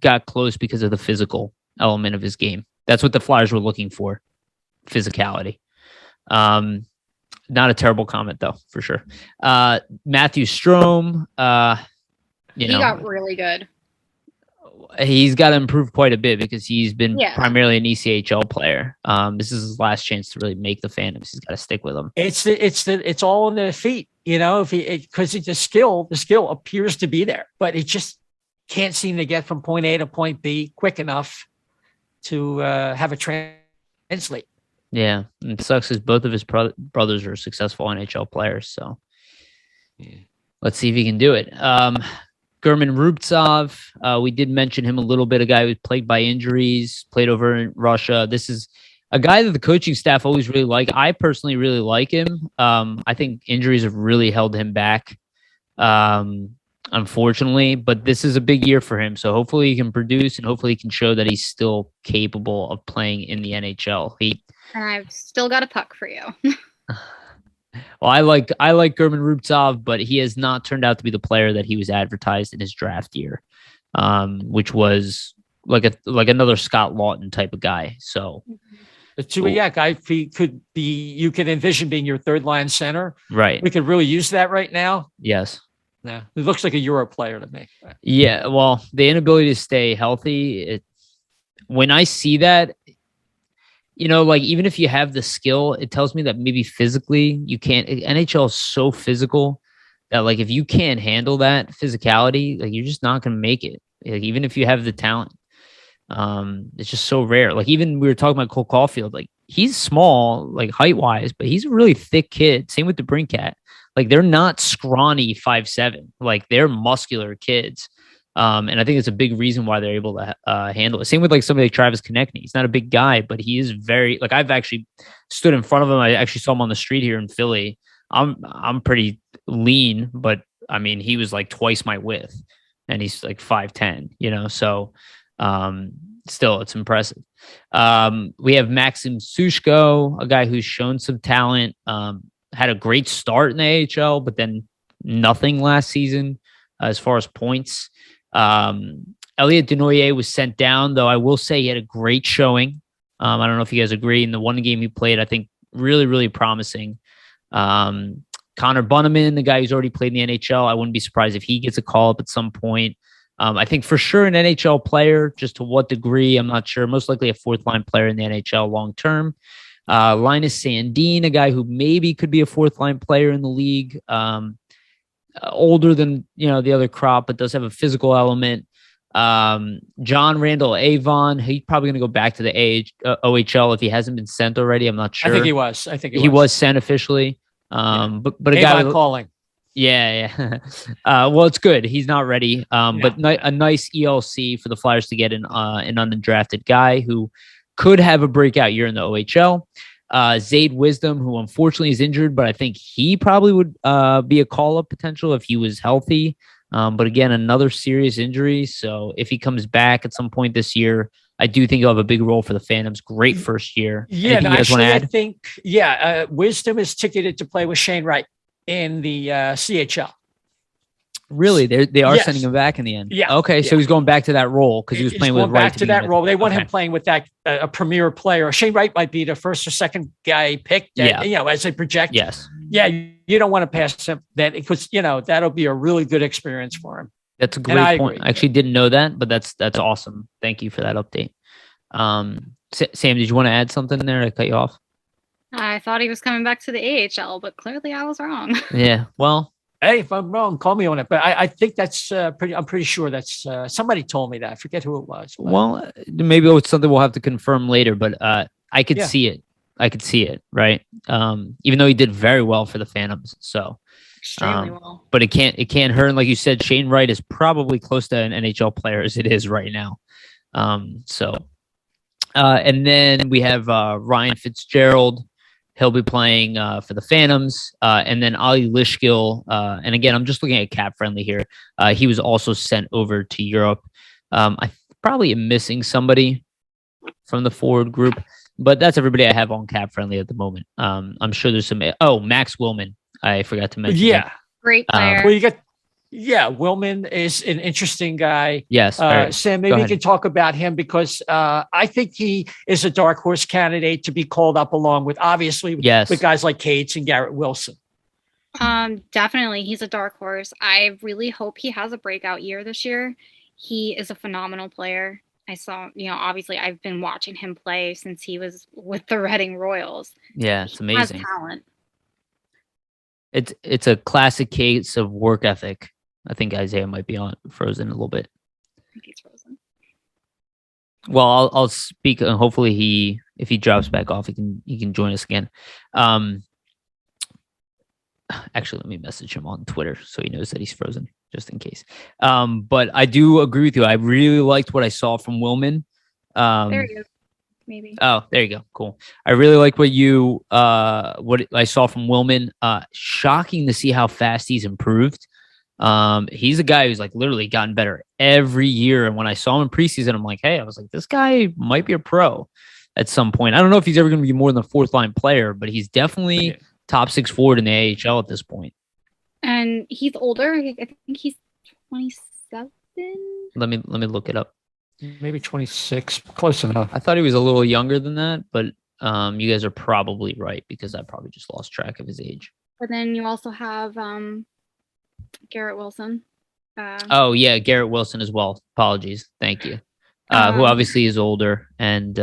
got close because of the physical element of his game. That's what the Flyers were looking for, physicality. Not a terrible comment though, for sure. Matthew Strome, he got really good. He's got to improve quite a bit because he's been primarily an ECHL player. This is his last chance to really make the Phantoms. He's got to stick with them. It's all in the feet, because the skill appears to be there, but it just can't seem to get from point A to point B quick enough to have a translate. Yeah, and it sucks because both of his brothers are successful NHL players. So let's see if he can do it. German Ruptsov, we did mention him a little bit, a guy who's plagued by injuries, played over in Russia. This is a guy that the coaching staff always really like. I personally really like him. I think injuries have really held him back, unfortunately, but this is a big year for him. So hopefully he can produce and hopefully he can show that he's still capable of playing in the NHL. And I've still got a puck for you. Well, I like German Ruptsov, but he has not turned out to be the player that he was advertised in his draft year, which was like another Scott Lawton type of guy. So, guy, he could be. You could envision being your third line center, right? We could really use that right now. Yes. Yeah, it looks like a Euro player to me. Yeah, well, the inability to stay healthy. When I see that. Even if you have the skill, it tells me that maybe physically you can't. NHL is so physical that, if you can't handle that physicality, you're just not going to make it. Even if you have the talent, it's just so rare. Even we were talking about Cole Caufield, he's small, height wise, but he's a really thick kid. Same with the Brinkat. They're not scrawny 5'7". They're muscular kids. And I think it's a big reason why they're able to handle it. Same with somebody like Travis Konechny. He's not a big guy, but he is very I've actually stood in front of him. I actually saw him on the street here in Philly. I'm pretty lean, but I mean he was twice my width, and he's 5'10". So still it's impressive. We have Maxim Sushko, a guy who's shown some talent. Had a great start in the AHL, but then nothing last season as far as points. Elliot Denoyer was sent down, though I will say he had a great showing. I don't know if you guys agree. In the one game he played, I think really, really promising. Conor Bunneman, the guy who's already played in the NHL, I wouldn't be surprised if he gets a call up at some point. I think for sure an NHL player, just to what degree, I'm not sure. Most likely a fourth line player in the NHL long term. Linus Sandin, a guy who maybe could be a fourth line player in the league. Older than the other crop, but does have a physical element. John Randall Avon, he's probably going to go back to the OHL if he hasn't been sent already. I'm not sure. I think he was. He was sent officially. But a guy calling. Yeah. Well, it's good. He's not ready. But a nice ELC for the Flyers to get an undrafted guy who could have a breakout year in the OHL. Zayd Wisdom, who unfortunately is injured, but I think he probably would be a call-up potential if he was healthy. But again, another serious injury. So if he comes back at some point this year, I do think he'll have a big role for the Phantoms. Great first year. Yeah, I think Wisdom is ticketed to play with Shane Wright in the CHL. Really? They are sending him back in the end? Yeah. Okay, so he's going back to that role because he was playing with Wright. Back to that role. They want him playing with that a premier player. Shane Wright might be the first or second guy picked, as they project. Yes. Yeah, you don't want to pass him that because, that'll be a really good experience for him. That's a great point. I actually didn't know that, but that's awesome. Thank you for that update. Sam, did you want to add something in there? I cut you off. I thought he was coming back to the AHL, but clearly I was wrong. Yeah, well. Hey, if I'm wrong, call me on it. But I think that's I'm pretty sure that's somebody told me that. I forget who it was. But. Well, maybe it's something we'll have to confirm later, but I could see it. I could see it, right? Even though he did very well for the Phantoms. So Extremely well. But it can't hurt. And like you said, Shane Wright is probably close to an NHL player as it is right now. And then we have Ryan Fitzgerald. He'll be playing for the Phantoms. And then Ali Lishkill. And again, I'm just looking at cap friendly here. He was also sent over to Europe. I probably am missing somebody from the forward group, but that's everybody I have on cap friendly at the moment. I'm sure there's some. Max Willman. I forgot to mention. Yeah, him. Great player. Well, you got. Yeah, Willman is an interesting guy. Yes. Sam, maybe you can talk about him because I think he is a dark horse candidate to be called up along with, obviously, with guys like Cates and Garrett Wilson. Definitely. He's a dark horse. I really hope he has a breakout year this year. He is a phenomenal player. I saw, obviously I've been watching him play since he was with the Reading Royals. Yeah, it's amazing. He has talent. It's a classic case of work ethic. I think Isaiah might be frozen a little bit. I think he's frozen. Well, I'll speak. And hopefully, if he drops back off, he can join us again. Actually, let me message him on Twitter so he knows that he's frozen, just in case. But I do agree with you. I really liked what I saw from Willman. There you go. Maybe. Oh, there you go. Cool. I really like what I saw from Willman. Shocking to see how fast he's improved. He's a guy who's like literally gotten better every year. And when I saw him in preseason, I'm like, hey, I was like, this guy might be a pro at some point. I don't know if he's ever going to be more than a fourth line player, but he's definitely top 6 forward in the AHL at this point. And he's older. I think he's 27. Let me look it up. Maybe 26, close enough. I thought he was a little younger than that, but you guys are probably right because I probably just lost track of his age. But then you also have Garrett Wilson. Garrett Wilson as well. Apologies. Thank you. Who obviously is older and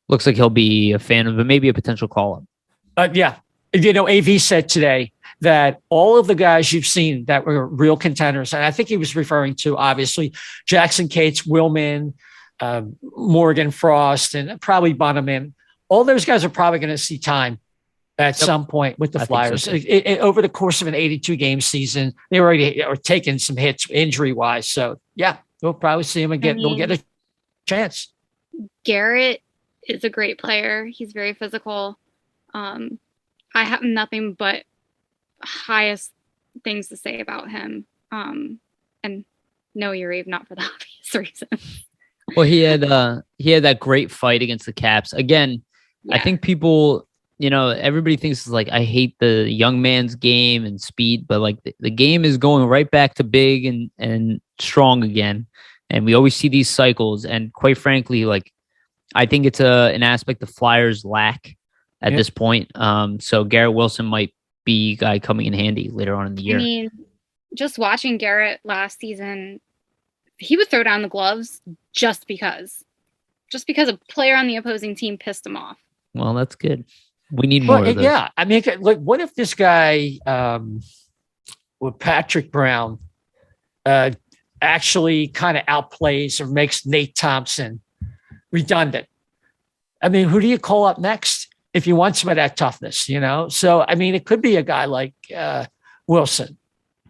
looks like he'll be a fan of maybe a potential call-up. AV said today that all of the guys you've seen that were real contenders, and I think he was referring to, obviously, Jackson Cates, Willman, Morgan Frost, and probably Bunneman. All those guys are probably going to see time at some point with the Flyers. So over the course of an 82-game season, they already are taking some hits injury-wise. So, yeah, we'll probably see him again. They'll get a chance. Garrett is a great player. He's very physical. I have nothing but highest things to say about him. And no, Yariv, not for the obvious reasons. Well, he had that great fight against the Caps. Again, I think people, everybody thinks it's like, I hate the young man's game and speed, but like the game is going right back to big and strong again. And we always see these cycles. And quite frankly, like, I think it's an aspect the Flyers lack at this point. So Garrett Wilson might be a guy coming in handy later on in the year. I mean, just watching Garrett last season, he would throw down the gloves just because a player on the opposing team pissed him off. Well, that's good. We need more of those. Yeah. I mean, like, what if this guy, with Patrick Brown, actually kind of outplays or makes Nate Thompson redundant? I mean, who do you call up next if you want some of that toughness, So, I mean, it could be a guy like Wilson.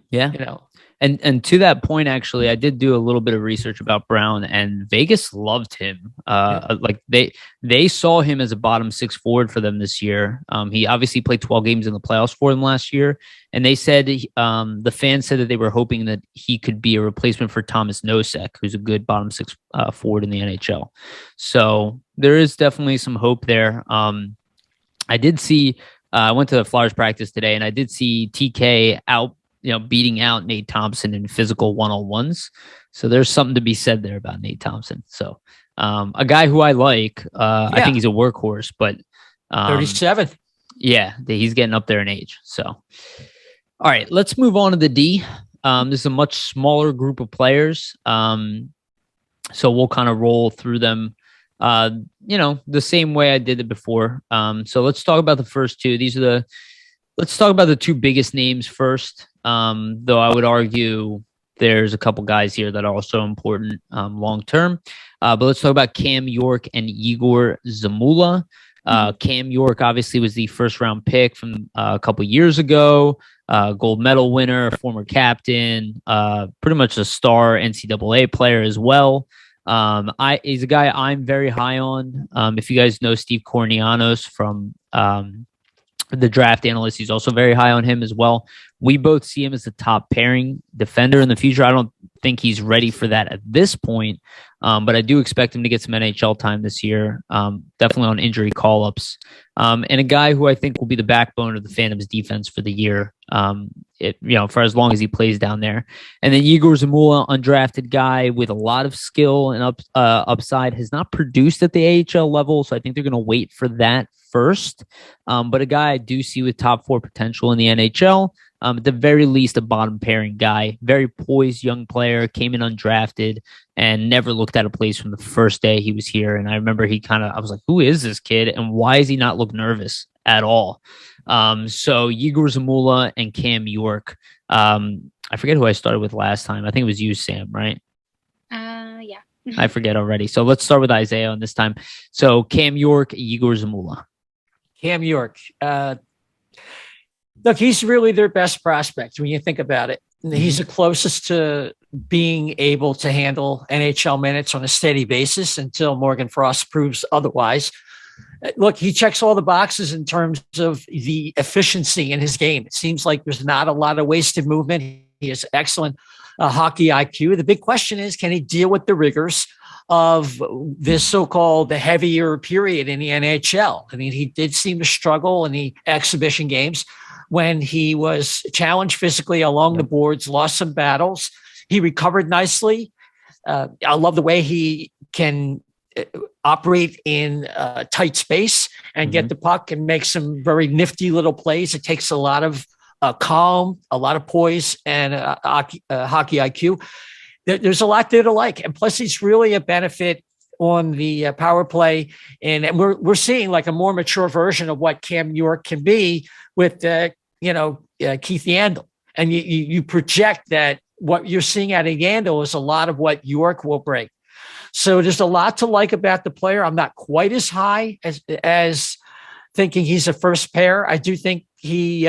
Yeah. And to that point, actually, I did do a little bit of research about Brown, and Vegas loved him. Like they saw him as a bottom 6 forward for them this year. He obviously played 12 games in the playoffs for them last year, and they said the fans said that they were hoping that he could be a replacement for Thomas Nosek, who's a good bottom 6 forward in the NHL. So there is definitely some hope there. I did see. I went to the Flyers practice today, and I did see TK out. Beating out Nate Thompson in physical one-on-ones. So there's something to be said there about Nate Thompson. So a guy who I like, I think he's a workhorse, but 37. Yeah, he's getting up there in age. So, all right, let's move on to the D. This is a much smaller group of players. So we'll kind of roll through them, the same way I did it before. So let's talk about the first two. Let's talk about the two biggest names first. Though I would argue there's a couple guys here that are also important long term. But let's talk about Cam York and Igor Zamula. Cam York obviously was the first round pick from a couple years ago, gold medal winner, former captain, pretty much a star NCAA player as well. He's a guy I'm very high on. If you guys know Steve Cornianos from the draft analyst, he's also very high on him as well. We both see him as the top pairing defender in the future. I don't think he's ready for that at this point, but I do expect him to get some NHL time this year, definitely on injury call-ups. And a guy who I think will be the backbone of the Phantoms defense for the year, for as long as he plays down there. And then Igor Zamula, undrafted guy with a lot of skill and upside, has not produced at the AHL level, so I think they're going to wait for that first. But a guy I do see with top 4 potential in the NHL. At the very least, a bottom pairing guy, very poised young player, came in undrafted and never looked at a place from the first day he was here. And I remember I was like, who is this kid? And why does he not look nervous at all? So Igor Zamula and Cam York. I forget who I started with last time. I think it was you, Sam, right? Yeah. I forget already. So let's start with Isaiah on this time. So Cam York, Igor Zamula. Cam York. Look, he's really their best prospect when you think about it. He's the closest to being able to handle NHL minutes on a steady basis until Morgan Frost proves otherwise. Look, he checks all the boxes in terms of the efficiency in his game. It seems like there's not a lot of wasted movement. He has excellent hockey IQ. The big question is, can he deal with the rigors of this so-called the heavier period in the NHL? I mean, he did seem to struggle in the exhibition games when he was challenged physically along the boards, lost some battles. He recovered nicely. I love the way he can operate in tight space and get the puck and make some very nifty little plays. It takes a lot of calm, a lot of poise, and hockey IQ. There's a lot there to like. And plus, he's really a benefit on the power play. And we're seeing like a more mature version of what Cam York can be with, Keith Yandel. And you project that what you're seeing out of Yandel is a lot of what York will bring. So there's a lot to like about the player. I'm not quite as high as thinking he's a first pair. I do think he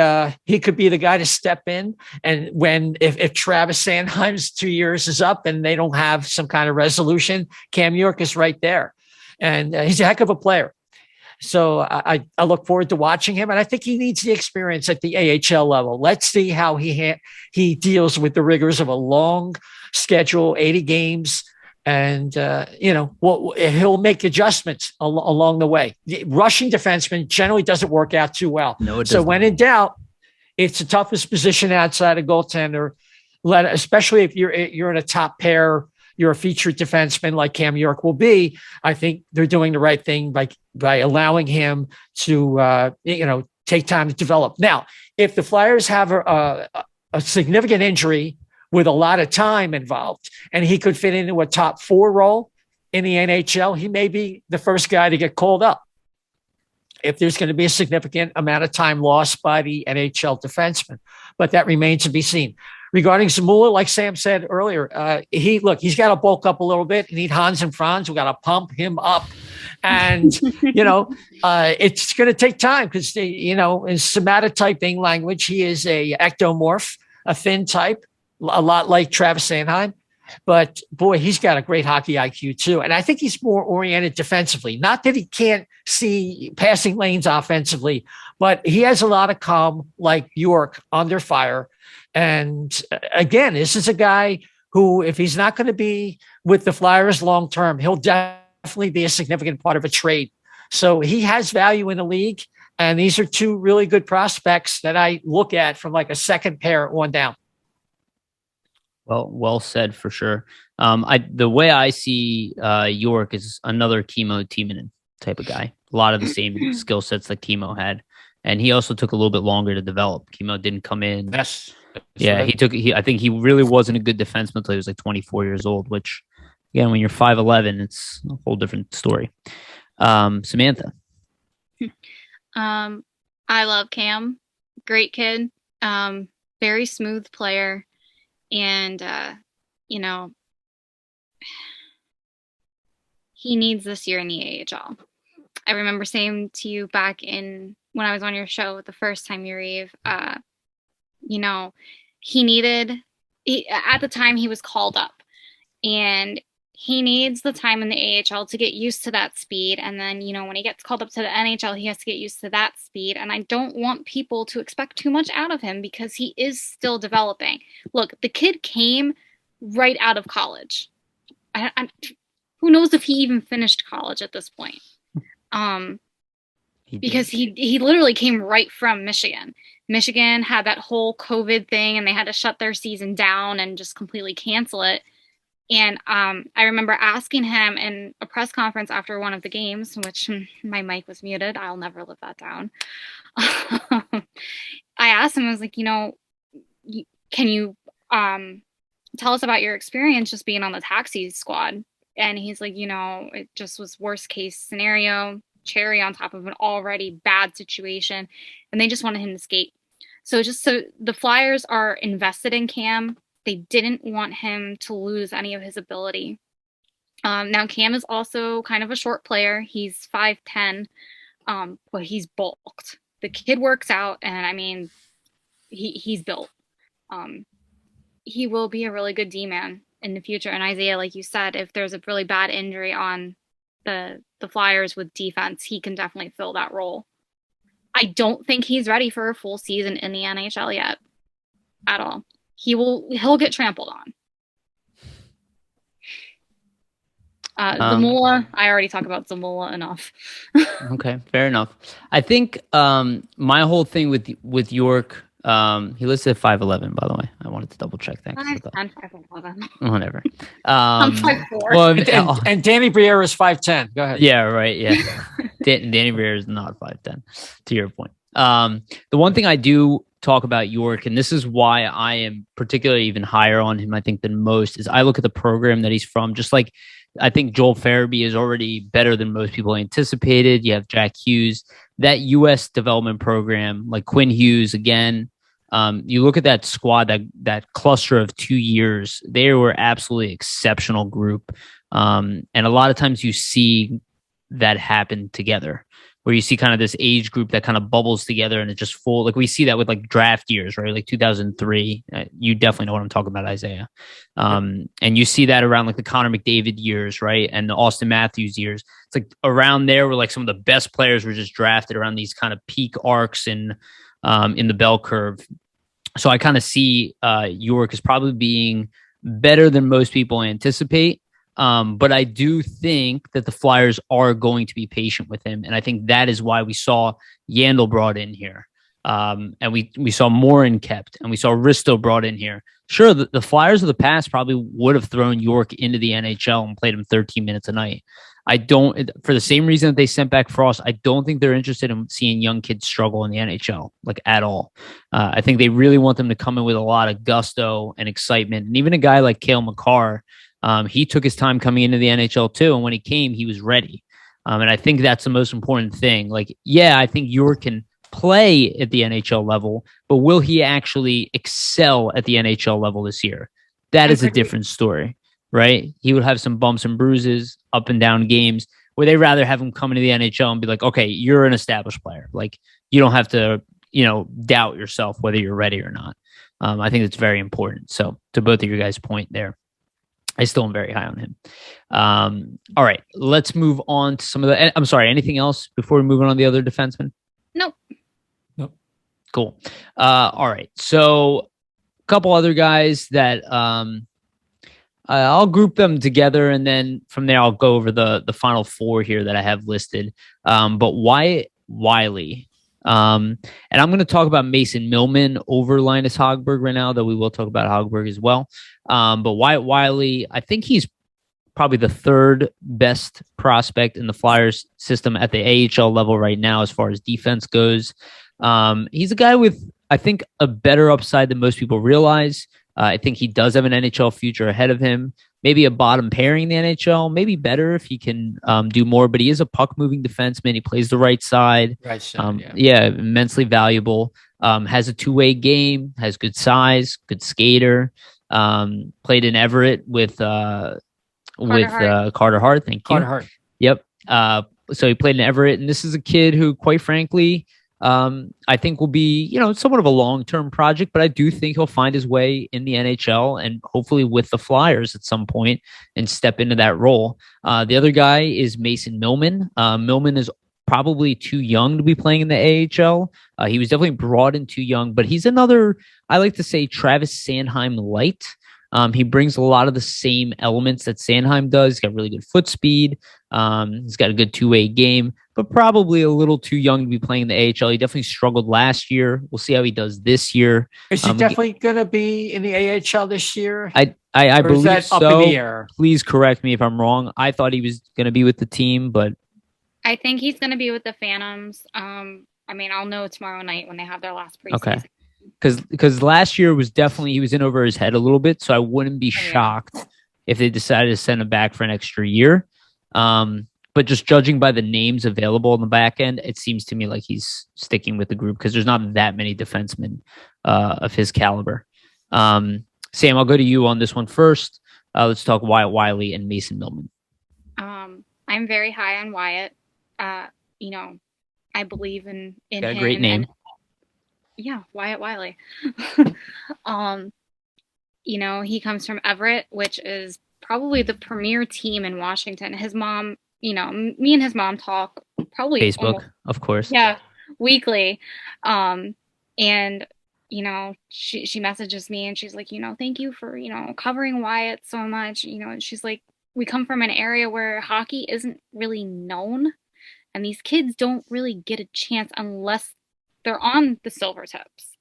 could be the guy to step in. And if Travis Sanheim's 2 years is up and they don't have some kind of resolution, Cam York is right there. And he's a heck of a player. So I look forward to watching him. And I think he needs the experience at the AHL level. Let's see how he deals with the rigors of a long schedule, 80 games. And, he'll make adjustments along the way. The rushing defenseman generally doesn't work out too well. No, so when in doubt, it's the toughest position outside a goaltender, especially if you're in a top pair, you're a featured defenseman like Cam York will be. I think they're doing the right thing by allowing him to, take time to develop. Now, if the Flyers have a significant injury with a lot of time involved, and he could fit into a top 4 role in the NHL, he may be the first guy to get called up if there's going to be a significant amount of time lost by the NHL defenseman. But that remains to be seen. Regarding Zamula, like Sam said earlier, he's got to bulk up a little bit. You need Hans and Franz. We got to pump him up. And, it's going to take time because, in somatotyping language, he is a ectomorph, a thin type, a lot like Travis Sanheim. But, boy, he's got a great hockey IQ, too. And I think he's more oriented defensively. Not that he can't see passing lanes offensively, but he has a lot of calm like York under fire. And, again, this is a guy who, if he's not going to be with the Flyers long term, he'll definitely be a significant part of a trade. So he has value in the league. And these are 2 really good prospects that I look at from like a second pair on down. Well said for sure. The way I see York is another Kimmo Timonen type of guy. A lot of the same skill sets that Kimmo had, and he also took a little bit longer to develop. Kimmo didn't come in. Yes. Yeah, right. I think he really wasn't a good defenseman until he was like 24 years old. Which, again, when you're 5'11", it's a whole different story. Samantha. I love Cam. Great kid. Very smooth player. And, he needs this year in the AHL. I remember saying to you back in when I was on your show the first time, Yariv, you know, at the time he was called up, and he needs the time in the AHL to get used to that speed. And then, you know, when he gets called up to the NHL, he has to get used to that speed. And I don't want people to expect too much out of him because he is still developing. Look, the kid came right out of college. Who knows if he even finished college at this point? Because he literally came right from Michigan. Michigan had that whole COVID thing and they had to shut their season down and just completely cancel it. And I remember asking him in a press conference after one of the games, which my mic was muted. I'll never live that down. I asked him, I was like, you know, can you tell us about your experience just being on the taxi squad? And he's like, you know, it just was worst case scenario, cherry on top of an already bad situation. And they just wanted him to skate. So the Flyers are invested in Cam. They didn't want him to lose any of his ability. Now, Cam is also kind of a short player. He's 5'10", but he's bulked. The kid works out, and I mean, he's built. He will be a really good D-man in the future. And Isiah, like you said, if there's a really bad injury on the Flyers with defense, he can definitely fill that role. I don't think he's ready for a full season in the NHL yet at all. He'll get trampled on. Zamula, I already talked about Zamula enough. Okay, fair enough. I think my whole thing with York, he listed 5'11", by the way. I wanted to double check that. 5'10", 5'11". Whatever. I'm 5'4". Well, and Danny Briere is 5'10". Go ahead. Yeah, right. Yeah. Danny Briere is not 5'10", to your point. The one thing I do talk about York, and this is why I am particularly even higher on him, I think, than most, is I look at the program that he's from. Just like I think Joel Farabee is already better than most people anticipated. You have Jack Hughes, that U.S. development program, like Quinn Hughes again. You look at that squad, that cluster of 2 years, they were absolutely exceptional group. And a lot of times you see that happen together, where you see kind of this age group that kind of bubbles together and it's just full. Like we see that with like draft years, right? Like 2003. You definitely know what I'm talking about, Isiah. And you see that around like the Connor McDavid years, right? And the Austin Matthews years. It's like around there where like some of the best players were just drafted around these kind of peak arcs in the bell curve. So I kind of see York as probably being better than most people anticipate. But I do think that the Flyers are going to be patient with him. And I think that is why we saw Yandel brought in here. And we saw Morin kept, and we saw Risto brought in here. Sure, the Flyers of the past probably would have thrown York into the NHL and played him 13 minutes a night. For the same reason that they sent back Frost, I don't think they're interested in seeing young kids struggle in the NHL, like at all. I think they really want them to come in with a lot of gusto and excitement. And even a guy like Cale Makar, he took his time coming into the NHL too. And when he came, he was ready. And I think that's the most important thing. Like, yeah, I think York can play at the NHL level, but will he actually excel at the NHL level this year? That is a different story, right? He would have some bumps and bruises, up and down games, where they rather have him come into the NHL and be like, okay, you're an established player. Like, you don't have to, doubt yourself whether you're ready or not. I think it's very important. So to both of your guys' point there, I still am very high on him. All right, let's move on to some of the. I'm sorry, anything else before we move on to the other defensemen? Nope. Cool. All right, so a couple other guys that I'll group them together, and then from there I'll go over the final four here that I have listed. But Wyatt Wiley. And I'm going to talk about Mason Millman over Linus Hogberg right now, though we will talk about Hogberg as well. But Wyatt Wiley, I think he's probably the third best prospect in the Flyers system at the AHL level right now as far as defense goes. He's a guy with, I think, a better upside than most people realize. I think he does have an NHL future ahead of him. Maybe a bottom pairing in the NHL, maybe better if he can do more, but he is a puck-moving defenseman. He plays the right side. Right side, yeah, immensely valuable. Has a two-way game, has good size, good skater. Played in Everett with Carter Hart. Thank you. Carter Hart. Yep. So he played in Everett, and this is a kid who, quite frankly, I think will be, somewhat of a long-term project, but I do think he'll find his way in the NHL and hopefully with the Flyers at some point and step into that role. The other guy is Mason Millman. Millman is probably too young to be playing in the AHL. He was definitely brought in too young, but he's another, I like to say, Travis Sanheim light. He brings a lot of the same elements that Sanheim does. He's got really good foot speed. He's got a good two-way game, but probably a little too young to be playing in the AHL. He definitely struggled last year. We'll see how he does this year. Is he definitely going to be in the AHL this year? I believe that so. Up in the air? Please correct me if I'm wrong. I thought he was going to be with the team, but I think he's going to be with the Phantoms. I'll know tomorrow night when they have their last preseason. Okay. Because last year was definitely, he was in over his head a little bit, so I wouldn't be shocked if they decided to send him back for an extra year. But just judging by the names available in the back end, it seems to me like he's sticking with the group because there's not that many defensemen of his caliber. Sam, I'll go to you on this one first. Let's talk Wyatt Wiley and Mason Millman. I'm very high on Wyatt. I believe in him. Got a great name. Yeah, Wyatt Wiley. He comes from Everett, which is probably the premier team in Washington. His mom, me and his mom talk probably Facebook, of course. Yeah, weekly. She messages me and she's like, thank you for, covering Wyatt so much. And she's like, we come from an area where hockey isn't really known and these kids don't really get a chance unless they're on the Silvertips.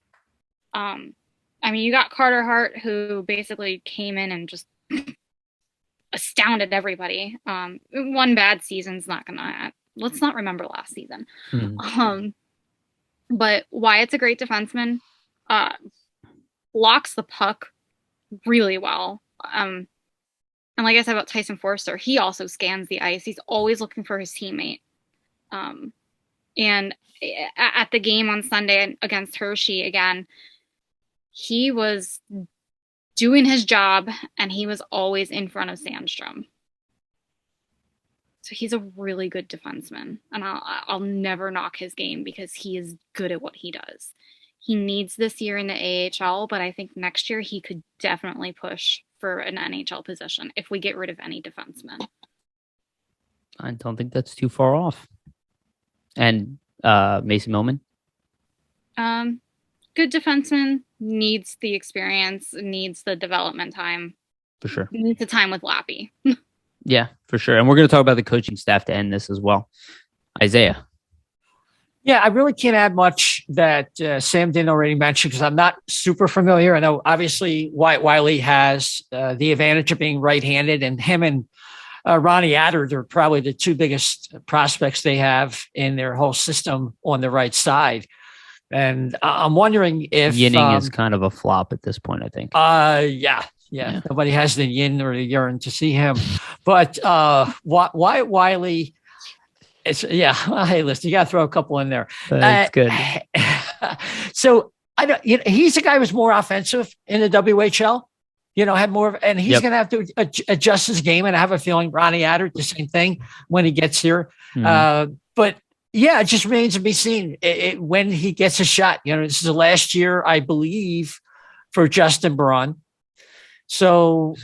You got Carter Hart, who basically came in and just astounded everybody. One bad season's not gonna. Let's not remember last season. Mm-hmm. But Wyatt's a great defenseman. Blocks the puck really well. And like I said about Tyson Forrester, he also scans the ice. He's always looking for his teammate. And at the game on Sunday against Hershey again, he was doing his job and he was always in front of Sandstrom. So he's a really good defenseman, and I'll never knock his game because he is good at what he does. He needs this year in the AHL, but I think next year he could definitely push for an NHL position if we get rid of any defensemen. I don't think that's too far off. And Mason Millman? Good defenseman, needs the experience, needs the development time. For sure. Needs the time with Lappy. Yeah, for sure. And we're going to talk about the coaching staff to end this as well. Isiah. Yeah, I really can't add much that Sam didn't already mention because I'm not super familiar. I know obviously Wyatt Wiley has the advantage of being right-handed, and him and Ronnie Atard are probably the two biggest prospects they have in their whole system on the right side. And I'm wondering if Yinning is kind of a flop at this point, I think. Yeah. Nobody has the yin or the urine to see him. But Wyatt Wiley, hey, listen, you got to throw a couple in there. That's good. So he's a guy who's more offensive in the WHL. Had more, and he's going to have to adjust his game. And I have a feeling Ronnie Atard, the same thing when he gets here. Mm-hmm. But yeah, it just remains to be seen when he gets a shot. This is the last year, I believe, for Justin Braun. So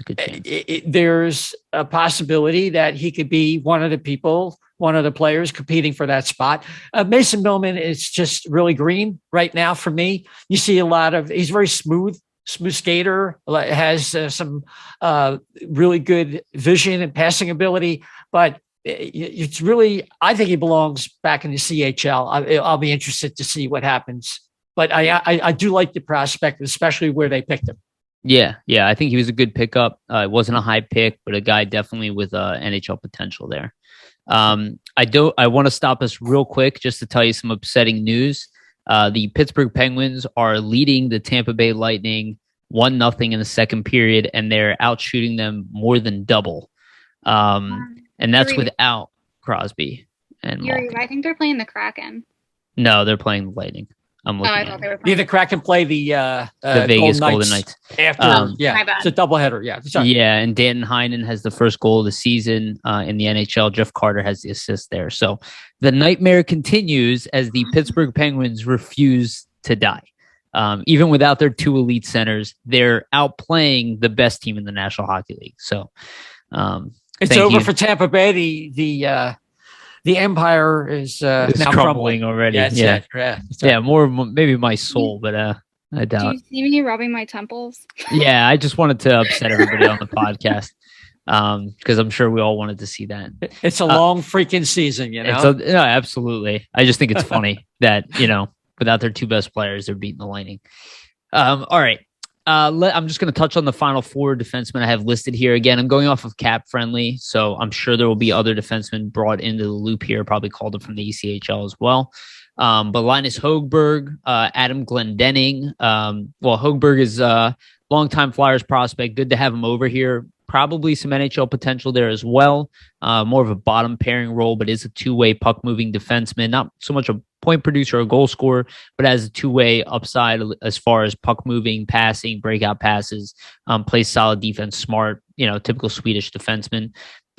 there's a possibility that he could be one of the players competing for that spot. Mason Millman is just really green right now for me. You see he's very smooth skater, has some really good vision and passing ability, but it's really, I think he belongs back in the CHL. I'll be interested to see what happens, but I do like the prospect, especially where they picked him. Yeah. I think he was a good pickup. It wasn't a high pick, but a guy definitely with NHL potential there. I want to stop us real quick just to tell you some upsetting news. The Pittsburgh Penguins are leading the Tampa Bay Lightning 1-0 in the second period, and they're out shooting them more than double. And that's without Crosby and Malkin. I think they're playing the Kraken. No, they're playing the Lightning. I'm looking I at thought it. they were playing. The Kraken play the Vegas Golden Knights after. My bad. It's a doubleheader. Yeah. Sorry. Yeah, and Danton Heinen has the first goal of the season in the NHL. Jeff Carter has the assist there. So the nightmare continues as the Pittsburgh Penguins refuse to die. Even without their two elite centers, they're outplaying the best team in the National Hockey League. So it's over for Tampa Bay. The empire is now crumbling already. Yeah. More maybe my soul, but I doubt. Do you see me rubbing my temples? Yeah, I just wanted to upset everybody on the podcast because I'm sure we all wanted to see that. It's a long freaking season, you know. No, absolutely. I just think it's funny that without their two best players, they're beating the Lightning. All right. I'm just going to touch on the final four defensemen I have listed here. Again, I'm going off of Cap Friendly, so I'm sure there will be other defensemen brought into the loop here, probably called up from the ECHL as well. But Linus Högberg, Adam Glendenning. Högberg is a longtime Flyers prospect. Good to have him over here. Probably some NHL potential there as well. More of a bottom pairing role, but is a two-way puck-moving defenseman. Not so much a point producer or goal scorer, but has a two-way upside as far as puck-moving, passing, breakout passes, plays solid defense, smart, typical Swedish defenseman.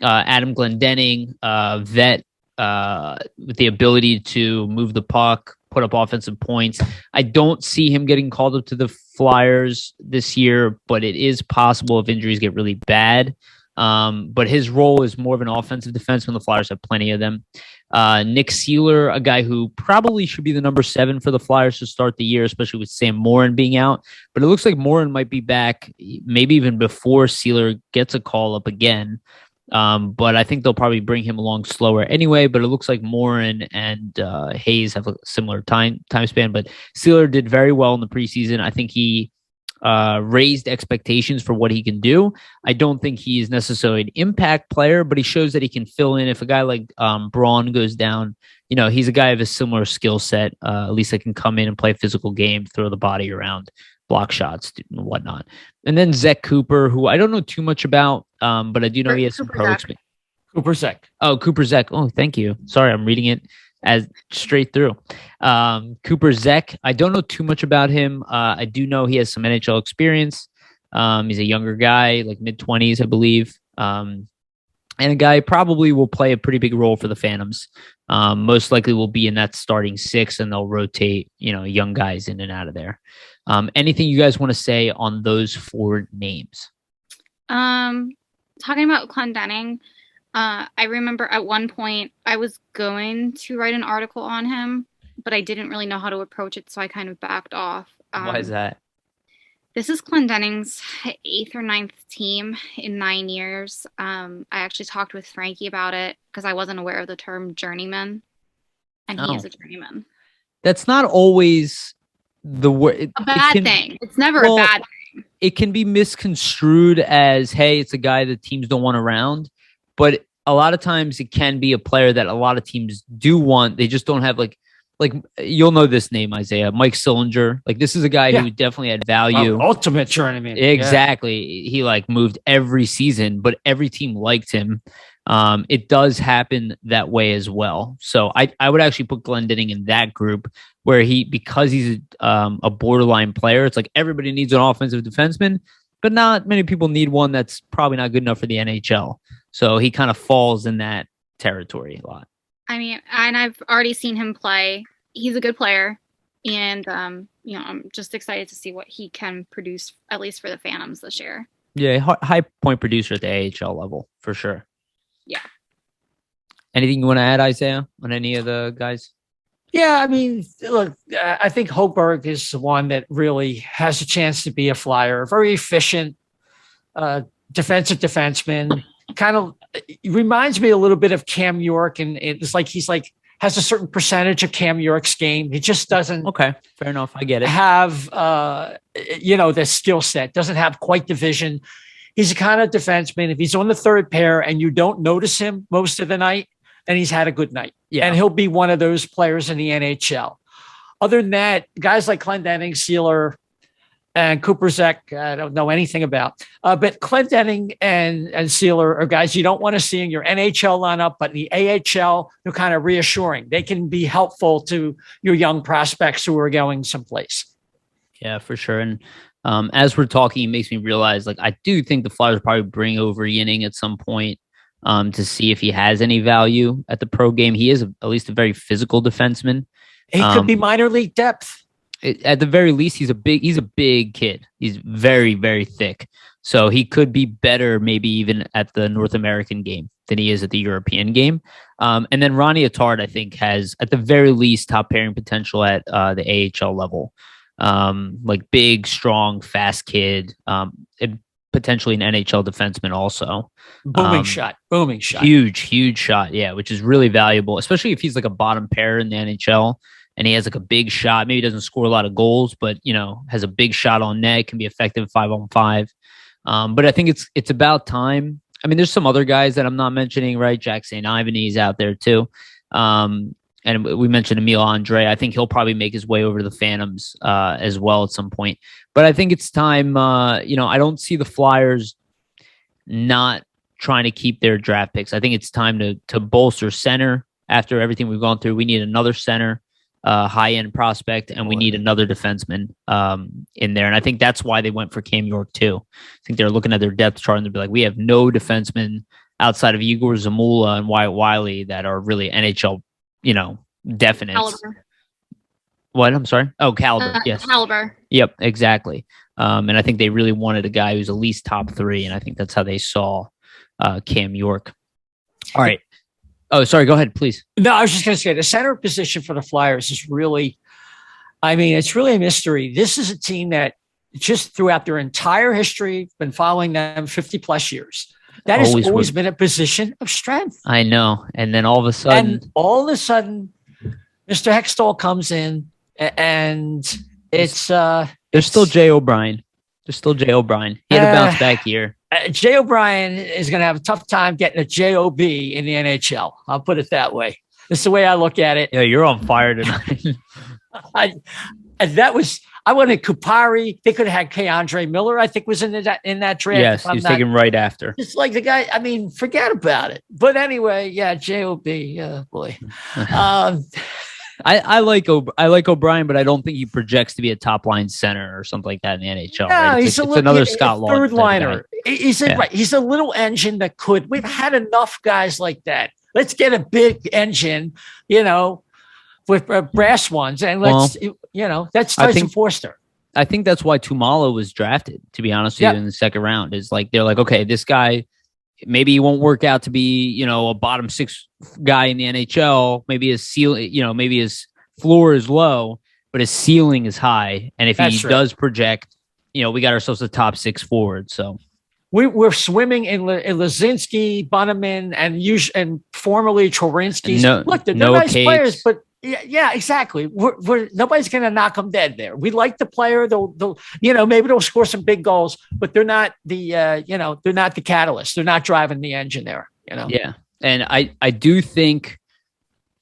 Adam Glendenning, vet with the ability to move the puck, put up offensive points. I don't see him getting called up to the Flyers this year, but it is possible if injuries get really bad. But his role is more of an offensive defenseman. The Flyers have plenty of them. Nick Seeler, a guy who probably should be the number 7 for the Flyers to start the year, especially with Sam Morin being out. But it looks like Morin might be back maybe even before Seeler gets a call up again. But I think they'll probably bring him along slower anyway. But it looks like Morin and Hayes have a similar time span. But Seeler did very well in the preseason. I think he raised expectations for what he can do. I don't think he is necessarily an impact player, but he shows that he can fill in. If a guy like Braun goes down, he's a guy of a similar skill set. At least that can come in and play a physical game, throw the body around, block shots and whatnot. And then Zek Cooper, who I don't know too much about, but I do know he has some pro experience. Cooper Zek. Oh, Cooper Zek. Oh, thank you. Sorry, I'm reading it as straight through. Cooper Zek, I don't know too much about him. I do know he has some NHL experience. He's a younger guy, like mid-20s, I believe. And a guy probably will play a pretty big role for the Phantoms. Most likely will be in that starting 6, and they'll rotate, young guys in and out of there. Anything you guys want to say on those 4 names? Talking about Glendenning, I remember at one point I was going to write an article on him, but I didn't really know how to approach it, so I kind of backed off. Why is that? This is Glendenning's 8th or 9th team in 9 years. I actually talked with Frankie about it because I wasn't aware of the term journeyman, and he is a journeyman. That's not always the word. A bad thing. It's never a bad thing. It can be misconstrued as, hey, it's a guy that teams don't want around. But a lot of times it can be a player that a lot of teams do want. They just don't have like you'll know this name, Isaiah, Mike Sillinger. Like this is a guy who definitely had value. Ultimate journeyman. Exactly. Yeah. He moved every season, but every team liked him. It does happen that way as well. So I would actually put Glendenning in that group where because he's a borderline player, it's like everybody needs an offensive defenseman, but not many people need one that's probably not good enough for the NHL. So he kind of falls in that territory a lot. I mean, and I've already seen him play. He's a good player. And, I'm just excited to see what he can produce, at least for the Phantoms this year. Yeah, high point producer at the AHL level, for sure. Yeah. Anything you want to add, Isaiah, on any of the guys? Yeah, I mean, look, I think Högberg is the one that really has a chance to be a Flyer. Very efficient defensive defenseman. Kind of reminds me a little bit of Cam York, and it's like he's has a certain percentage of Cam York's game. He just doesn't. Okay, fair enough. I get it. Have the skill set. Doesn't have quite the vision. He's a kind of defenseman. If he's on the third pair and you don't notice him most of the night, then he's had a good night. Yeah, and he'll be one of those players in the NHL. Other than that, guys like Glendenning, Seeler, and Cooper Zek, I don't know anything about. But Glendenning and Sealer are guys you don't want to see in your NHL lineup, but in the AHL, they're kind of reassuring. They can be helpful to your young prospects who are going someplace. Yeah, for sure. And as we're talking, it makes me realize, like, I do think the Flyers probably bring over Yinning at some point to see if he has any value at the pro game. He is at least a very physical defenseman. He could be minor league depth. At the very least, he's a big kid. He's very, very thick. So he could be better maybe even at the North American game than he is at the European game. And then Ronnie Atard, I think, has at the very least top pairing potential at the AHL level. Like big, strong, fast kid, and potentially an NHL defenseman also. Booming shot. Huge shot. Yeah, which is really valuable, especially if he's like a bottom pair in the NHL. And he has like a big shot. Maybe he doesn't score a lot of goals, but has a big shot on net, can be effective 5-on-5. But I think it's about time. I mean, there's some other guys that I'm not mentioning, right? Jack St. Ivan's out there too. And we mentioned Emil Andre. I think he'll probably make his way over to the Phantoms as well at some point. But I think it's time. I don't see the Flyers not trying to keep their draft picks. I think it's time to bolster center after everything we've gone through. We need another center. High-end prospect, and we need another defenseman in there. And I think that's why they went for Cam York, too. I think they're looking at their depth chart and they'll be like, we have no defensemen outside of Igor, Zamula, and Wyatt Wiley that are really NHL, definites. Caliber. What? I'm sorry? Oh, caliber. Yes. Caliber. Yep, exactly. And I think they really wanted a guy who's at least top 3, and I think that's how they saw Cam York. All right. Oh, sorry. Go ahead, please. No, I was just going to say the center position for the Flyers is really, it's really a mystery. This is a team that just throughout their entire history, been following them 50 plus years. That has always been a position of strength. I know. And then all of a sudden, Mr. Hextall comes in and it's, there's still Jay O'Brien. He had a bounce back year. Jay O'Brien is going to have a tough time getting a JOB in the NHL. I'll put it that way. That's the way I look at it. Yeah, you're on fire tonight. I wanted Kupari. They could have had K. Andre Miller, I think, was in that draft. Yes, he was taken right after. It's like the guy, forget about it. But anyway, yeah, JOB. Boy. I like O'Brien, but I don't think he projects to be a top line center or something like that in the NHL. No, right? it's another Scott Long third liner. He's a little engine that could. We've had enough guys like that. Let's get a big engine, with brass ones, and that's Tyson Forster. I think that's why Tumala was drafted. To be honest with you, in the second round, is like they're like, okay, this guy. Maybe he won't work out to be, a bottom 6 guy in the NHL. Maybe his maybe his floor is low, but his ceiling is high. And if he does project, we got ourselves a top 6 forward. So we're swimming in Lucinski, Bunneman, and formerly Chorinsky. Look, they're nice players, but yeah, exactly. We're nobody's going to knock them dead there. We like the player. They'll maybe they'll score some big goals, but they're not the they're not the catalyst. They're not driving the engine there. Yeah, and I do think.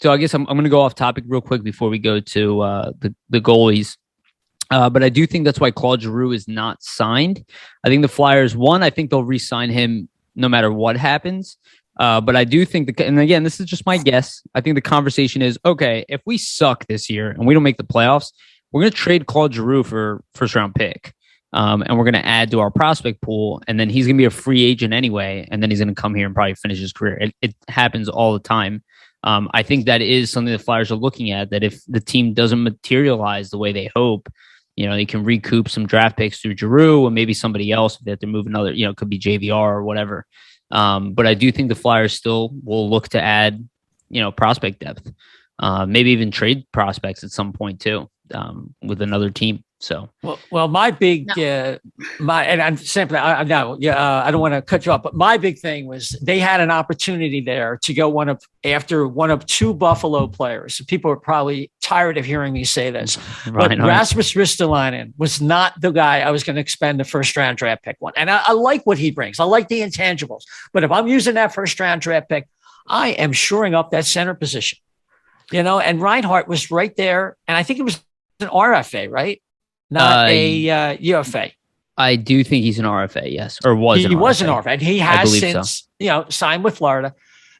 So I guess I'm going to go off topic real quick before we go to the goalies. But I do think that's why Claude Giroux is not signed. I think the Flyers, I think they'll re-sign him no matter what happens. But I do think and again, this is just my guess. I think the conversation is, okay, if we suck this year and we don't make the playoffs, we're going to trade Claude Giroux for first round pick. And we're going to add to our prospect pool. And then he's going to be a free agent anyway. And then he's going to come here and probably finish his career. It happens all the time. I think that is something the Flyers are looking at, that if the team doesn't materialize the way they hope, they can recoup some draft picks through Giroux or maybe somebody else that they're moving other, it could be JVR or whatever. But I do think the Flyers still will look to add, prospect depth, maybe even trade prospects at some point too, with another team. So, well, my big, and I'm simply, I don't want to cut you off, but my big thing was they had an opportunity there to go after one of 2 Buffalo players. So people are probably tired of hearing me say this, but Rasmus Ristolainen was not the guy I was going to expend the first round draft pick one. And I like what he brings. I like the intangibles, but if I'm using that first round draft pick, I am shoring up that center position, and Reinhart was right there. And I think it was an RFA, right? Not a UFA. I do think he's an RFA, yes, or was. He was an RFA, and he has since signed with Florida.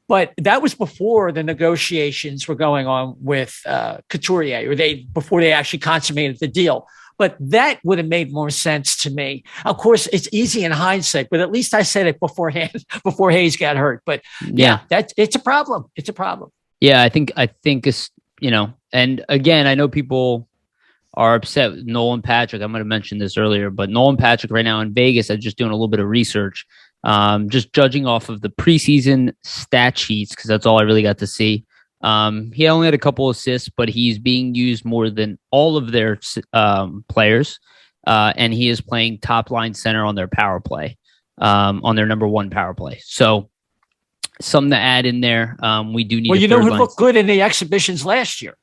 But that was before the negotiations were going on with Couturier, or before they actually consummated the deal. But that would have made more sense to me. Of course, it's easy in hindsight, but at least I said it beforehand before Hayes got hurt. But it's a problem. It's a problem. Yeah, I think it's, and again, I know people are upset with Nolan Patrick. I might have mentioned this earlier, but Nolan Patrick right now in Vegas, I'm just doing a little bit of research, just judging off of the preseason stat sheets, because that's all I really got to see. He only had a couple assists, but he's being used more than all of their players, and he is playing top line center on their power play, on their number one power play. So something to add in there. We do need. Well, who looked good in the exhibitions last year?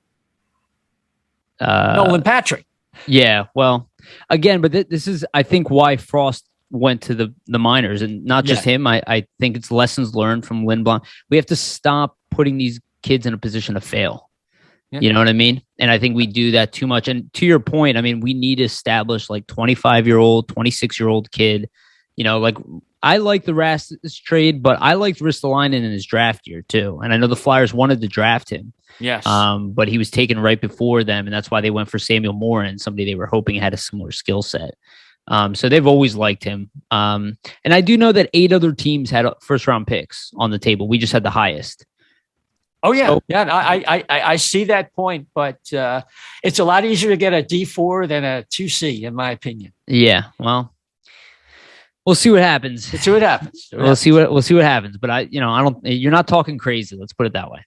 Nolan Patrick. Yeah, well, again, but this is, I think, why Frost went to the minors, and not just him. I think it's lessons learned from Lindblom. We have to stop putting these kids in a position to fail. Yeah. You know what I mean? And I think we do that too much. And to your point, I mean, we need to establish like 25-year-old, 26-year-old kid. Like I like the Rastus trade, but I liked Ristolainen in his draft year too. And I know the Flyers wanted to draft him. Yes. But he was taken right before them, and that's why they went for Samuel Morin, somebody they were hoping had a similar skill set. So they've always liked him. And I do know that 8 other teams had first-round picks on the table. We just had the highest. Oh, yeah. So, I see that point, but it's a lot easier to get a D4 than a 2C, in my opinion. Yeah, well, we'll see what happens. We'll see what happens. But you're not talking crazy. Let's put it that way.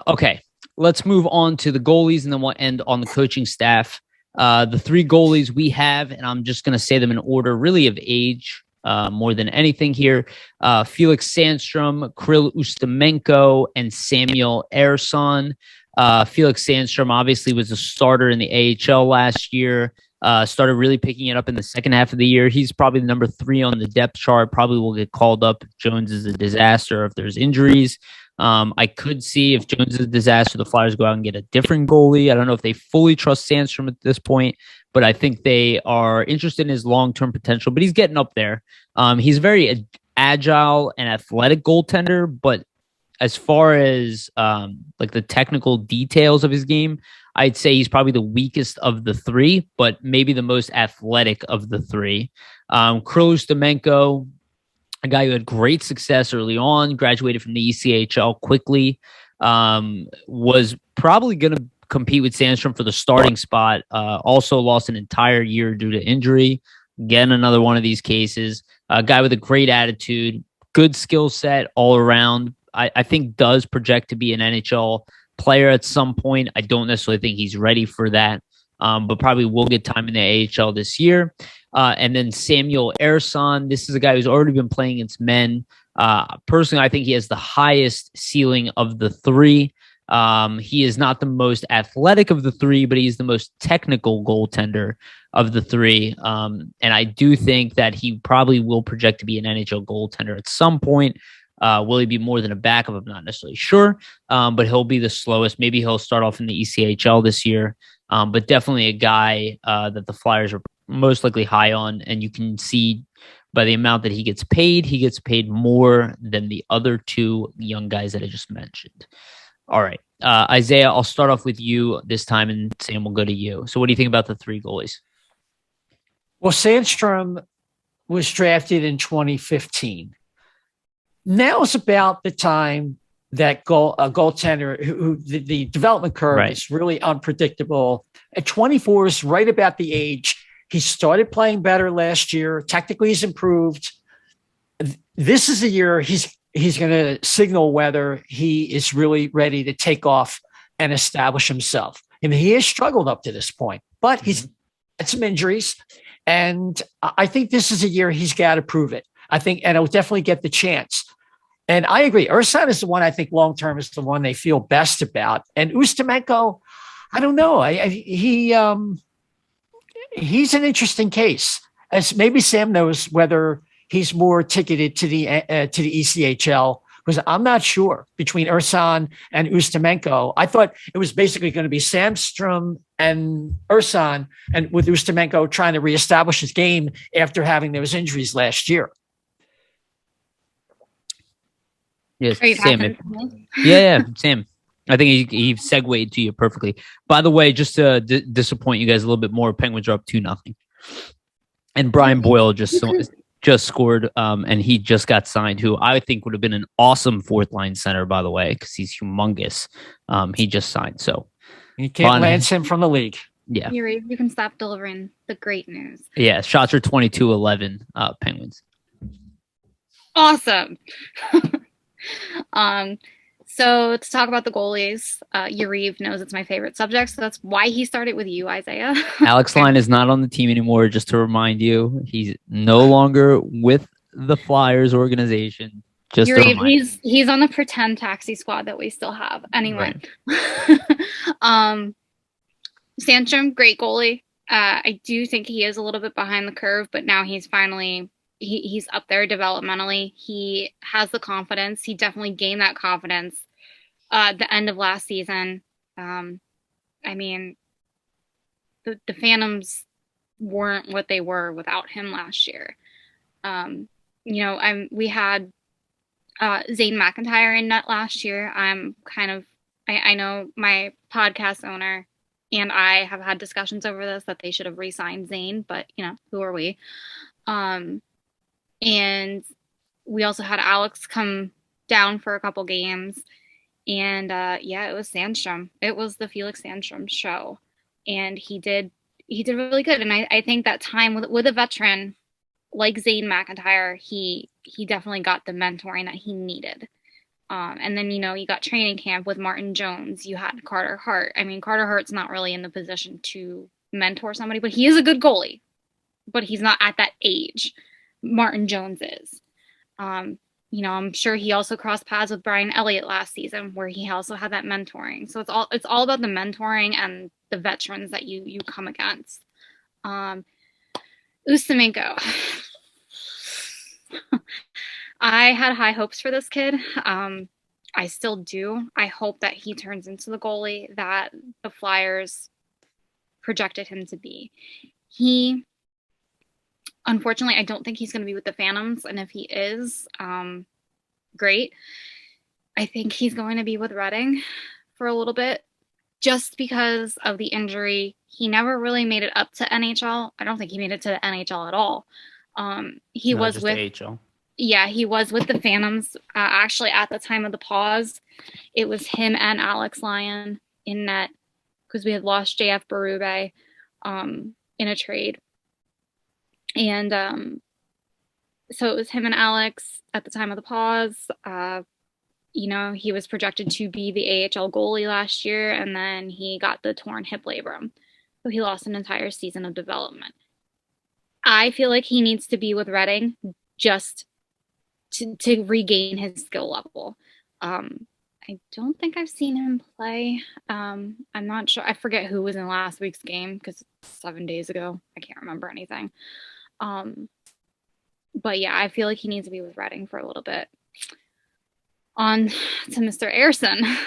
Okay, let's move on to the goalies, and then we'll end on the coaching staff. The 3 goalies we have, and I'm just going to say them in order, really of age, more than anything here. Felix Sandstrom, Kirill Ustimenko, and Samuel Ersson. Felix Sandstrom obviously was a starter in the AHL last year. Started really picking it up in the second half of the year. He's probably the number 3 on the depth chart. Probably will get called up if Jones is a disaster, if there's injuries. I could see if Jones is a disaster, the Flyers go out and get a different goalie. I don't know if they fully trust Sandstrom at this point, but I think they are interested in his long-term potential. But he's getting up there. He's a very agile and athletic goaltender, but as far as like the technical details of his game, I'd say he's probably the weakest of the 3, but maybe the most athletic of the 3. Kirill Ustimenko, a guy who had great success early on, graduated from the ECHL quickly, was probably going to compete with Sandstrom for the starting spot. Also lost an entire year due to injury. Again, another one of these cases. A guy with a great attitude, good skill set all around. I think does project to be an NHL player at some point. I don't necessarily think he's ready for that, but probably will get time in the AHL this year. And then Samuel Ersson, this is a guy who's already been playing against men. Personally, I think he has the highest ceiling of the 3. He is not the most athletic of the 3, but he's the most technical goaltender of the 3. And I do think that he probably will project to be an NHL goaltender at some point. Will he be more than a backup? I'm not necessarily sure, but he'll be the slowest. Maybe he'll start off in the ECHL this year, but definitely a guy that the Flyers are most likely high on, and you can see by the amount that he gets paid more than the other 2 young guys that I just mentioned. All right, Isaiah, I'll start off with you this time, and Sam will go to you. So what do you think about the 3 goalies? Well, Sandstrom was drafted in 2015. Now is about the time that a goaltender who the development curve is really unpredictable. At 24 is right about the age. He started playing better last year. Technically, he's improved. This is a year he's going to signal whether he is really ready to take off and establish himself. I mean, he has struggled up to this point, but he's had some injuries. And I think this is a year he's got to prove it. I think, and he'll definitely get the chance. And I agree. Ersson is the one I think long-term is the one they feel best about. And Ustimenko, I don't know. He's an interesting case. As maybe Sam knows whether he's more ticketed to the ECHL, because I'm not sure between Ursan and Ustimenko. I thought it was basically going to be Strome and Ursan, and with Ustimenko trying to reestablish his game after having those injuries last year. Yes, Sam. Yeah, Sam. I think he segued to you perfectly. By the way, just to disappoint you guys a little bit more, Penguins are up 2-0. And Brian Boyle just scored, and he just got signed, who I think would have been an awesome fourth line center, by the way, because he's humongous. He just signed, so you can't lance him from the league. Yeah, you can stop delivering the great news. Yeah, shots are 22-11 Penguins. Awesome. So to talk about the goalies, Yariv knows it's my favorite subject, so that's why he started with you, Isiah. Alex Line is not on the team anymore, just to remind you. He's no longer with the Flyers organization. Just Yariv, he's on the pretend taxi squad that we still have. Anyway. Right. Sandstrom, great goalie. I do think he is a little bit behind the curve, but now he's finally... He's up there developmentally. He has the confidence. He definitely gained that confidence at the end of last season. I mean, the Phantoms weren't what they were without him last year. We had Zane McIntyre in net last year. I know my podcast owner and I have had discussions over this that they should have re-signed Zane, but who are we? And we also had Alex come down for a couple games. And it was Sandstrom. It was the Felix Sandstrom show. And he did really good. And I think that time with a veteran like Zane McIntyre, he definitely got the mentoring that he needed. And then, you got training camp with Martin Jones. You had Carter Hart. I mean, Carter Hart's not really in the position to mentor somebody, but he is a good goalie. But he's not at that age. Martin Jones is. I'm sure he also crossed paths with Brian Elliott last season, where he also had that mentoring. So it's all about the mentoring and the veterans that you come against. Ustimenko. I had high hopes for this kid. I still do. I hope that he turns into the goalie that the Flyers projected him to be. Unfortunately, I don't think he's going to be with the Phantoms, and if he is, great. I think he's going to be with Reading for a little bit, just because of the injury. He never really made it up to NHL. I don't think he made it to the NHL at all. He was with AHL. Yeah, he was with the Phantoms. Actually, at the time of the pause, it was him and Alex Lyon in net because we had lost JF Berube in a trade. And so it was him and Alex at the time of the pause. He was projected to be the AHL goalie last year, and then he got the torn hip labrum. So he lost an entire season of development. I feel like he needs to be with Reading just to regain his skill level. I don't think I've seen him play. I'm not sure. I forget who was in last week's game because 7 days ago. I can't remember anything. But yeah, I feel like he needs to be with Reading for a little bit. On to Mr. Ersson.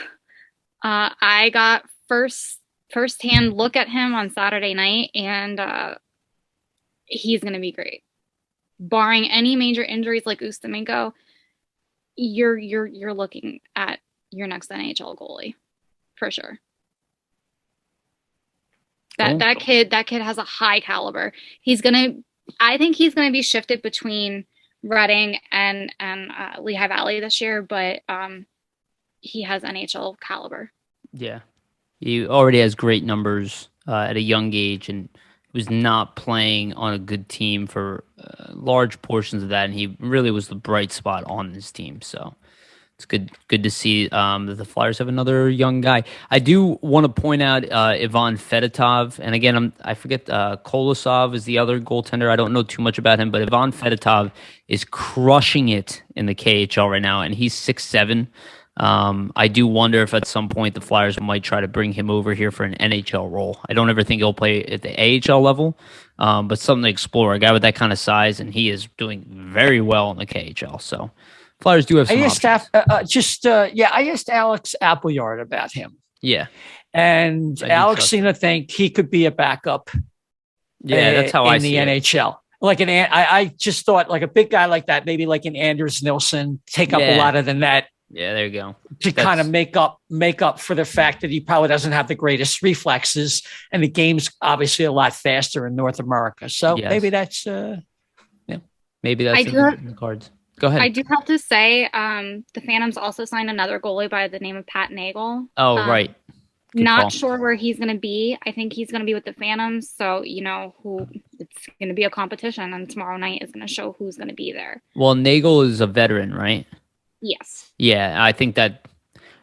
I got first-hand look at him on Saturday night, and he's going to be great. Barring any major injuries like Ustimenko, you're looking at your next NHL goalie for sure. That kid has a high caliber. I think he's gonna be shifted between Reading and Lehigh Valley this year, but he has NHL caliber. Yeah, he already has great numbers at a young age, and was not playing on a good team for large portions of that, and he really was the bright spot on this team. So it's good to see that the Flyers have another young guy. I do want to point out Yvonne Fedetov, and again, I forget Kolosov is the other goaltender. I don't know too much about him, but Yvonne Fedetov is crushing it in the KHL right now, and he's 6'7". I do wonder if at some point the Flyers might try to bring him over here for an NHL role. I don't ever think he'll play at the AHL level, but something to explore. A guy with that kind of size, and he is doing very well in the KHL. So Flyers do have some options. I asked Alex Appleyard about him. Yeah. And Alex seemed to think he could be a backup. Yeah, that's how I see it. In the NHL. Like I just thought like a big guy like that, maybe like an Anders Nilsson, take up a lot of the net. Yeah, there you go. To kind of make up for the fact that he probably doesn't have the greatest reflexes, and the game's obviously a lot faster in North America. So maybe that's maybe that's in the cards. Go ahead. I do have to say, the Phantoms also signed another goalie by the name of Pat Nagel. Oh, right. Good not call. Sure where he's going to be. I think he's going to be with the Phantoms. So, it's going to be a competition, and tomorrow night is going to show who's going to be there. Well, Nagel is a veteran, right? Yes. Yeah, I think that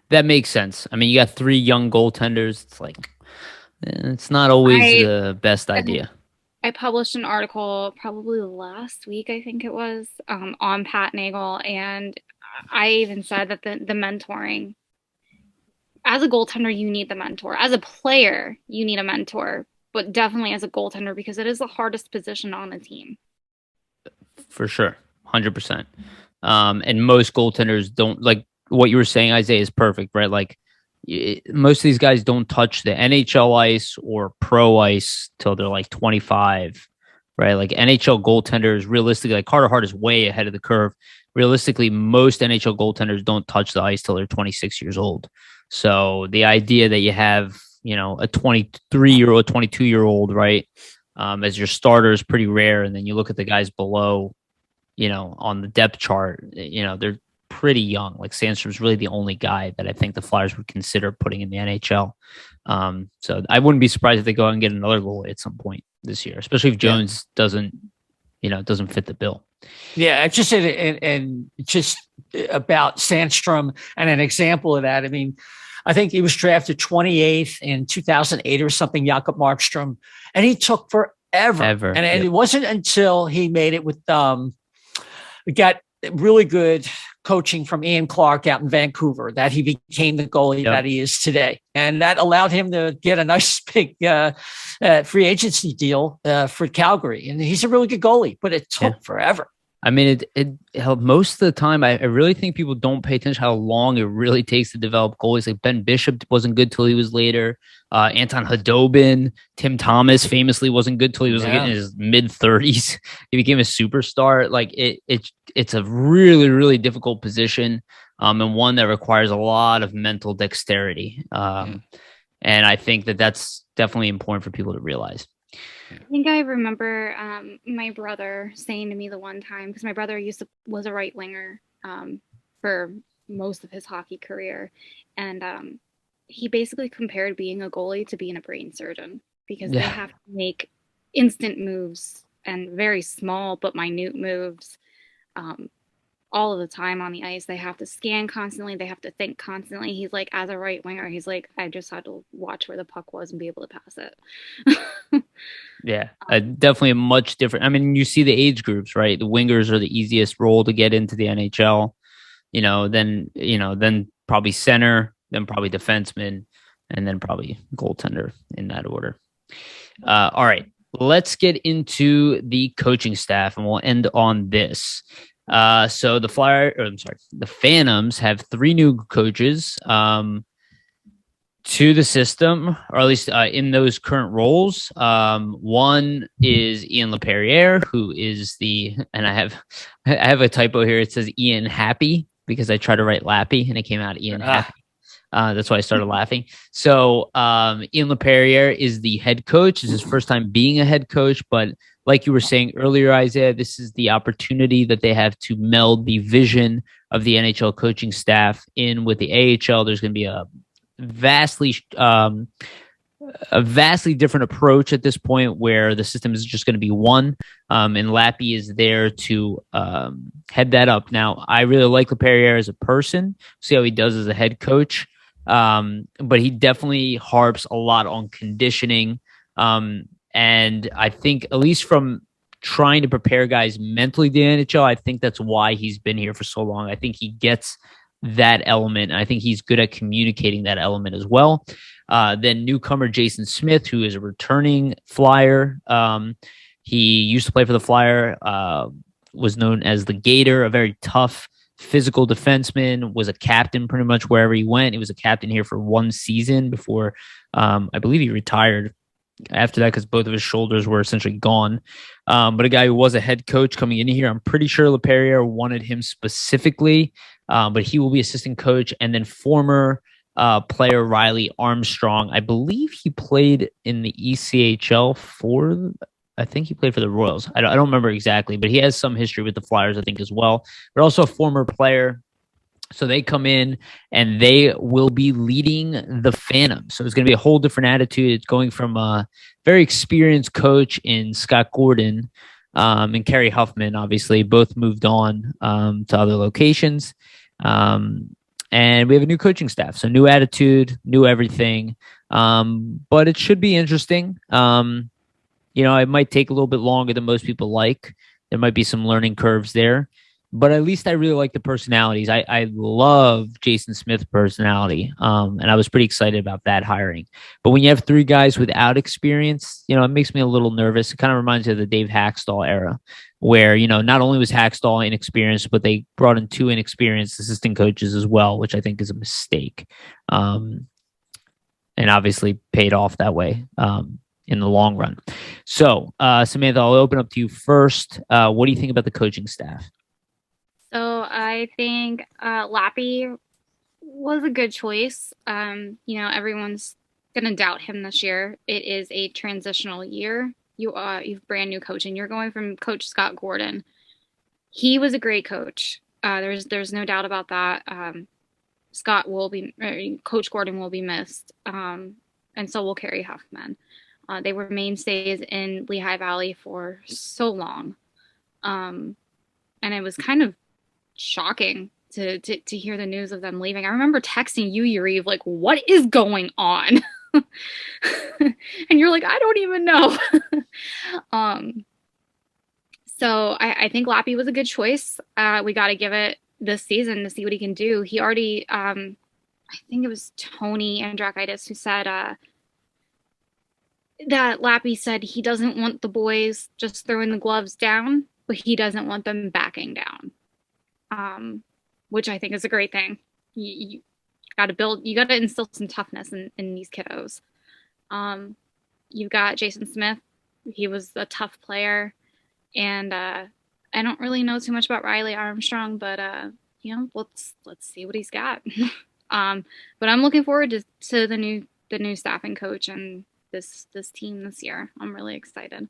makes sense. I mean, you got 3 young goaltenders. It's like, it's not always the best idea. I published an article probably last week, I think it was, on Pat Nagel. And I even said that the mentoring, as a goaltender, you need the mentor. As a player, you need a mentor, but definitely as a goaltender, because it is the hardest position on the team. For sure. 100%. And most goaltenders don't, like what you were saying, Isaiah, is perfect, right? Like most of these guys don't touch the NHL ice or pro ice till they're like 25, right? Like NHL goaltenders, realistically, like Carter Hart is way ahead of the curve. Realistically, most NHL goaltenders don't touch the ice till they're 26 years old. So the idea that you have, a 23-year-old, 22-year-old, right, as your starter is pretty rare. And then you look at the guys below, on the depth chart, they're pretty young. Like Sandstrom's really the only guy that I think the Flyers would consider putting in the NHL. So I wouldn't be surprised if they go out and get another goalie at some point this year, especially if Jones doesn't fit the bill. Yeah, I just said and just about Sandstrom and an example of that. I mean, I think he was drafted 28th in 2008 or something, Jakob Markstrom, and he took forever. And it wasn't until he made it with got really good coaching from Ian Clark out in Vancouver that he became the goalie that he is today. And that allowed him to get a nice big free agency deal for Calgary. And he's a really good goalie, but it took forever. I mean, it most of the time, I really think people don't pay attention how long it really takes to develop goalies. Like Ben Bishop wasn't good till he was later. Anton Khudobin, Tim Thomas famously wasn't good till he was in his mid-30s. He became a superstar. Like it's a really, really difficult position, and one that requires a lot of mental dexterity. And I think that's definitely important for people to realize. I think I remember my brother saying to me the one time, because my brother was a right winger for most of his hockey career, and he basically compared being a goalie to being a brain surgeon, because they have to make instant moves and very small but minute moves all of the time on the ice. They have to scan constantly. They have to think constantly. He's like, as a right winger, he's like, I just had to watch where the puck was and be able to pass it. Yeah, definitely a much different. I mean, you see the age groups, right? The wingers are the easiest role to get into the NHL. Then probably center, then probably defenseman, and then probably goaltender in that order. All right, let's get into the coaching staff, and we'll end on this. So the Phantoms have 3 new coaches to the system, or at least in those current roles. One is Ian LaPerriere, who is and I have a typo here. It says Ian Happy because I tried to write Lappy and it came out Ian Happy. That's why I started laughing. So Ian LaPerriere is the head coach. It's his first time being a head coach, but like you were saying earlier, Isaiah, this is the opportunity that they have to meld the vision of the NHL coaching staff in with the AHL. There's going to be a vastly different approach at this point, where the system is just going to be one, and Lappy is there to head that up. Now, I really like LaPerriere as a person. See how he does as a head coach, but he definitely harps a lot on conditioning. And I think, at least from trying to prepare guys mentally to the NHL, I think that's why he's been here for so long. I think he gets that element, and I think he's good at communicating that element as well. Then newcomer Jason Smith, who is a returning Flyer. He used to play for the Flyer, was known as the Gator, a very tough physical defenseman, was a captain pretty much wherever he went. He was a captain here for one season before I believe he retired after that because both of his shoulders were essentially gone. But a guy who was a head coach coming in here, I'm pretty sure LaPerriere wanted him specifically, but he will be assistant coach. And then former player Riley Armstrong, I believe he played in the ECHL I think he played for the Royals. I don't remember exactly, but he has some history with the Flyers, I think, as well. But also a former player. So they come in and they will be leading the Phantoms. So it's going to be a whole different attitude. It's going from a very experienced coach in Scott Gordon and Kerry Huffman, obviously, both moved on to other locations. And we have a new coaching staff. So new attitude, new everything. But it should be interesting. It might take a little bit longer than most people like. There might be some learning curves there. But at least I really like the personalities. I love Jason Smith's personality, and I was pretty excited about that hiring. But when you have three guys without experience, it makes me a little nervous. It kind of reminds me of the Dave Hackstall era, where not only was Hackstall inexperienced, but they brought in two inexperienced assistant coaches as well, which I think is a mistake, and obviously paid off that way in the long run. So, Samantha, I'll open up to you first. What do you think about the coaching staff? So I think Lappy was a good choice. Everyone's going to doubt him this year. It is a transitional year. You've brand new coaching. You're going from Coach Scott Gordon. He was a great coach. There's no doubt about that. Coach Gordon will be missed, and so will Kerry Huffman. They were mainstays in Lehigh Valley for so long, and it was kind of shocking to hear the news of them leaving. I remember texting you, Yariv, like, what is going on? And you're like, I don't even know. So I think Lappy was a good choice. We got to give it this season to see what he can do. He already, I think it was Tony Andrakaitis who said that Lappy said he doesn't want the boys just throwing the gloves down, but he doesn't want them backing down. Which I think is a great thing. You got to instill some toughness in these kiddos. You've got Jason Smith. He was a tough player. And I don't really know too much about Riley Armstrong, but let's see what he's got. But I'm looking forward to the new staffing coach and this team this year. I'm really excited.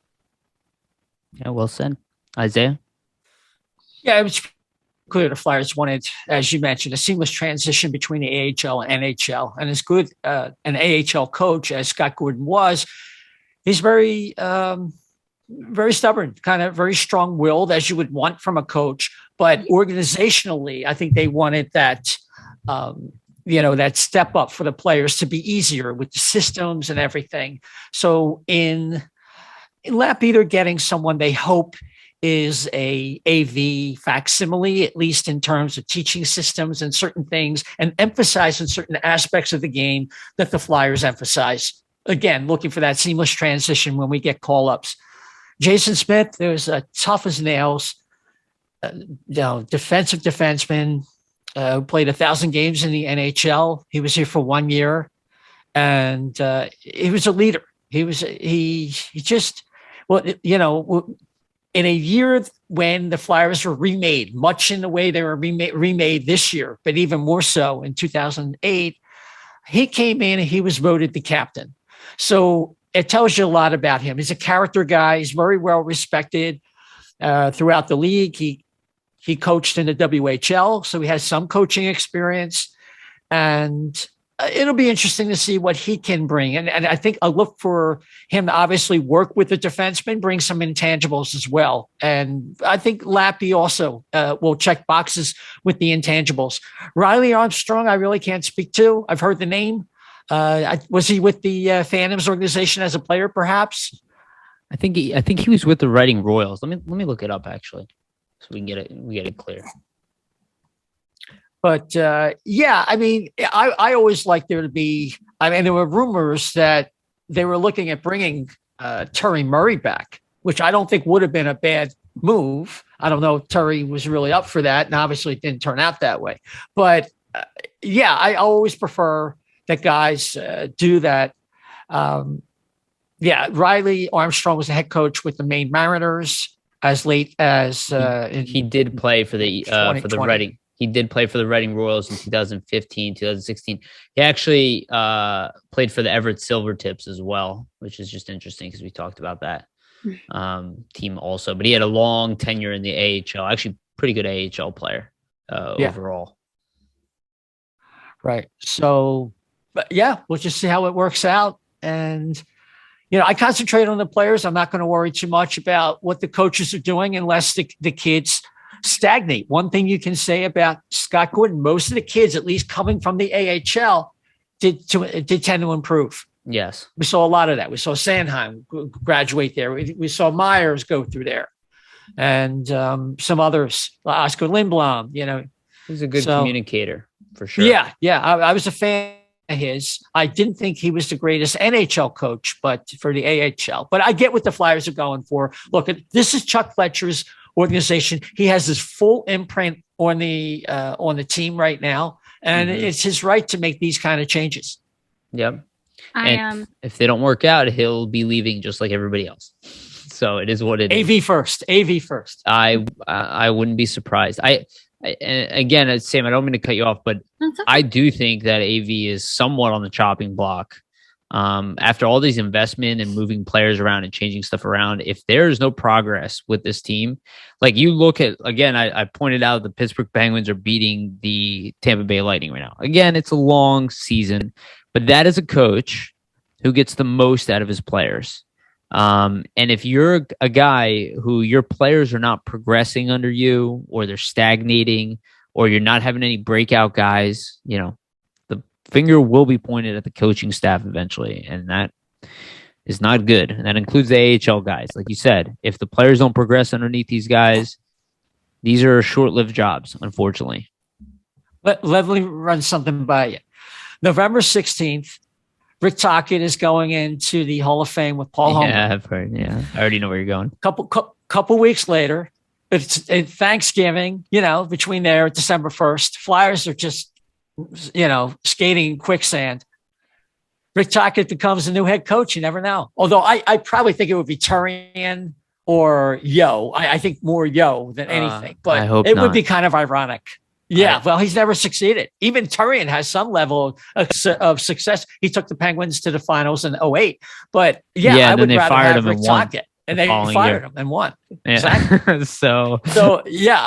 Yeah, well said. Isaiah? Yeah, it was clear the Flyers wanted, as you mentioned, a seamless transition between the AHL and NHL. And as good an AHL coach as Scott Gordon was, he's very, very stubborn, kind of very strong-willed, as you would want from a coach. But organizationally, I think they wanted that, that step up for the players to be easier with the systems and everything. So in Lappy, they're getting someone they hope is a AV facsimile, at least in terms of teaching systems and certain things, and emphasizing certain aspects of the game that the Flyers emphasize. Again, looking for that seamless transition when we get call-ups. Jason Smith, there's tough as nails, defensive defenseman, who played 1,000 games in the NHL. He was here for 1 year, and he was a leader. In a year when the Flyers were remade, much in the way they were remade this year, but even more so in 2008, he came in and he was voted the captain. So it tells you a lot about him. He's a character guy. He's very well respected throughout the league. He coached in the WHL, so he has some coaching experience. And it'll be interesting to see what he can bring. And I think I'll look for him to obviously work with the defenseman, bring some intangibles as well. And I think Lappy also will check boxes with the intangibles. Riley Armstrong, I really can't speak to. I've heard the name. Was he with the Phantoms organization as a player, perhaps? I think he was with the Reading Royals. Let me look it up, actually, so we can get it clear. But I always liked there to be. I mean, there were rumors that they were looking at bringing Terry Murray back which I don't think would have been a bad move. I don't know if Terry was really up for that, and obviously it didn't turn out that way. But yeah, I always prefer that guys do that. Riley Armstrong was the head coach with the Maine Mariners as late as he did play for the Reading. He did play for the Reading Royals in 2015, 2016. He actually played for the Everett Silvertips as well, which is just interesting because we talked about that team also. But he had a long tenure in the AHL, actually pretty good AHL player overall. Right. So, but yeah, we'll just see how it works out. And, I concentrate on the players. I'm not going to worry too much about what the coaches are doing unless the kids stagnate. One thing you can say about Scott Gordon, most of the kids, at least coming from the AHL, did tend to improve. Yes. We saw a lot of that. We saw Sandheim graduate there. We saw Myers go through there. And some others, Oscar Lindblom, He's a good communicator for sure. Yeah. I was a fan of his. I didn't think he was the greatest NHL coach, but for the AHL. But I get what the Flyers are going for. Look, this is Chuck Fletcher's organization. He has his full imprint on the team right now, and it's his right to make these kind of changes. Yep. If they don't work out, he'll be leaving just like everybody else. So it is what it is. AV first. I wouldn't be surprised. Again, Sam, I don't mean to cut you off, but okay. I do think that AV is somewhat on the chopping block. After all these investment and moving players around and changing stuff around, if there is no progress with this team, like you look at, again, I pointed out the Pittsburgh Penguins are beating the Tampa Bay Lightning right now. Again, it's a long season, but that is a coach who gets the most out of his players. And if you're a guy who your players are not progressing under you, or they're stagnating, or you're not having any breakout guys, the finger will be pointed at the coaching staff eventually. And that is not good. And that includes the AHL guys. Like you said, if the players don't progress underneath these guys, these are short-lived jobs, unfortunately. Let me run something by you. November 16th, Rick Tocchet is going into the Hall of Fame with Paul Holmgren. Yeah, I've heard. Yeah, I already know where you're going. Couple weeks later, it's Thanksgiving. Between there, December 1st, Flyers are just skating in quicksand. Rick Tocchet becomes the new head coach. You never know. Although I probably think it would be Turian or Yo. I think more Yo than anything. But it would be kind of ironic. Yeah, well, he's never succeeded. Even Turian has some level of success. He took the Penguins to the finals in 2008. But I would rather have Rick Tocchet. And they fired him and won. Yeah. Exactly. so yeah,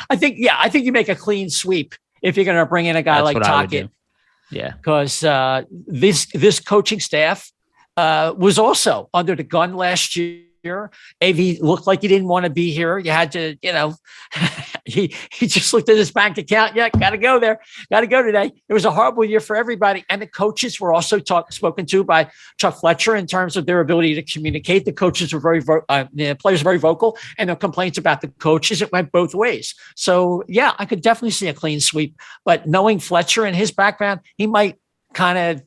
I think you make a clean sweep if you're going to bring in a guy like Tocchet. Yeah, because this coaching staff was also under the gun last year. AV looked like he didn't want to be here. You had to, he just looked at his bank account. Yeah, got to go there. Got to go today. It was a horrible year for everybody. And the coaches were also spoken to by Chuck Fletcher in terms of their ability to communicate. The coaches were the players were very vocal, and the complaints about the coaches, it went both ways. So yeah, I could definitely see a clean sweep, but knowing Fletcher and his background, he might kind of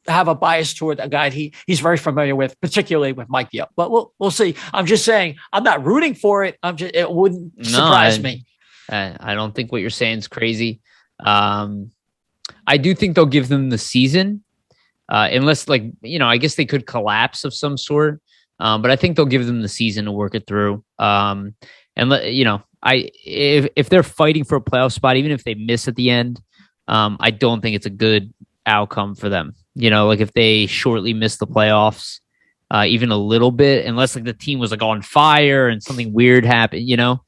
have a bias toward a guy he's very familiar with, particularly with Mike Yo. But we'll see. I'm just saying, I'm not rooting for it. It wouldn't surprise me. I don't think what you're saying is crazy. I do think they'll give them the season, unless I guess they could collapse of some sort. But I think they'll give them the season to work it through. If they're fighting for a playoff spot, even if they miss at the end, I don't think it's a good outcome for them. If they shortly miss the playoffs, even a little bit, unless the team was on fire and something weird happened,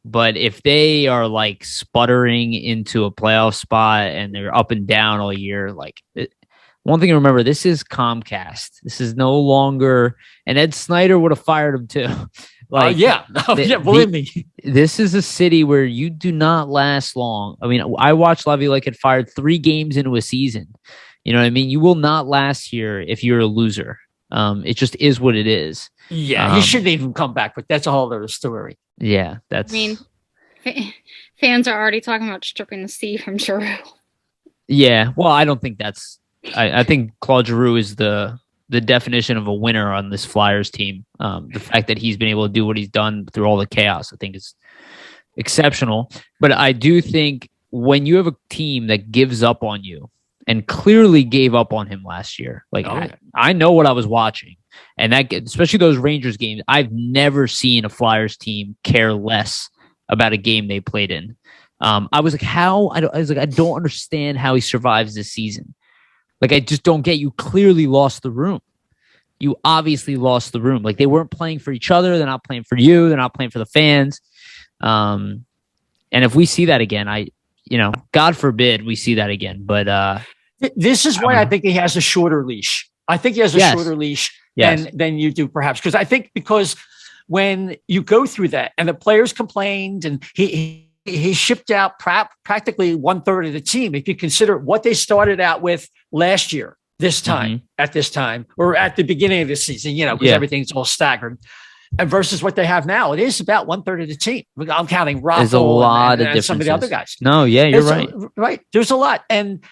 but if they are sputtering into a playoff spot and they're up and down all year, one thing to remember, this is Comcast. This is no longer, and Ed Snyder would have fired him too. Believe me. This is a city where you do not last long. I mean, I watched Laviolette get fired 3 games into a season. You know what I mean? You will not last here if you're a loser. It just is what it is. Yeah, he shouldn't even come back, but that's a whole other story. Yeah, that's. I mean, fans are already talking about stripping the C from Giroux. Yeah, well, I don't think that's. I think Claude Giroux is the the definition of a winner on this Flyers team. The fact that he's been able to do what he's done through all the chaos, I think is exceptional. But I do think when you have a team that gives up on you and clearly gave up on him last year, I know what I was watching, and that, especially those Rangers games, I've never seen a Flyers team care less about a game they played in. I was like, I don't understand how he survives this season. Like, I just don't get, you clearly lost the room. You obviously lost the room. Like, they weren't playing for each other. They're not playing for you. They're not playing for the fans. And if we see that again, God forbid we see that again. But this is why I think he has a shorter leash. I think he has a shorter leash than you do, perhaps. Because when you go through that and the players complained and he shipped out practically 1/3 of the team. If you consider what they started out with last year, at this time, or at the beginning of the season, because everything's all staggered, and versus what they have now, it is about 1/3 of the team. I'm counting Raffle. There's a lot of differences. Some of the other guys. No, you're right. Right. There's a lot. And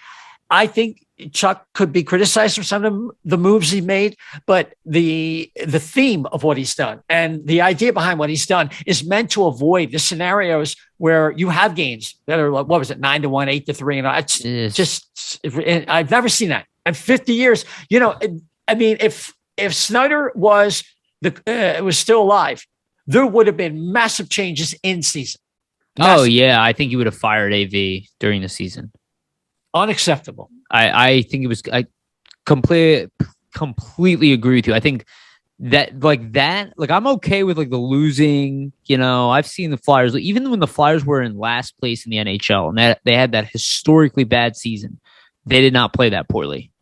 I think Chuck could be criticized for some of the moves he made, but the theme of what he's done and the idea behind what he's done is meant to avoid the scenarios where you have games that are like, 9-1, 8-3, and it's just, I've never seen that in 50 years. I mean, if Snyder was still alive, there would have been massive changes in season. Oh yeah, I think he would have fired AV during the season. Unacceptable. I think it was. I completely agree with you. I think that I'm okay with like the losing. I've seen the Flyers, even when the Flyers were in last place in the NHL and that they had that historically bad season, they did not play that poorly.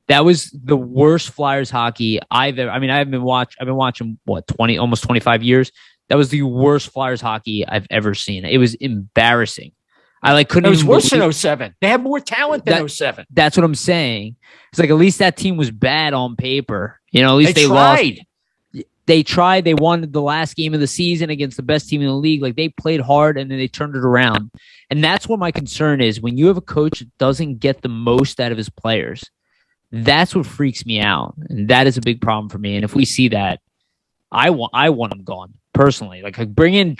That was the worst Flyers hockey I've ever. I mean, I've been watching 20, almost 25 years. That was the worst Flyers hockey I've ever seen. It was embarrassing. I couldn't. It was worse than 07. They had more talent than 07. That's what I'm saying. It's like at least that team was bad on paper. At least they tried. Lost. They tried. They won the last game of the season against the best team in the league. Like they played hard and then they turned it around. And that's what my concern is. When you have a coach that doesn't get the most out of his players, that's what freaks me out, and that is a big problem for me. And if we see that, I want him gone personally. Like bring in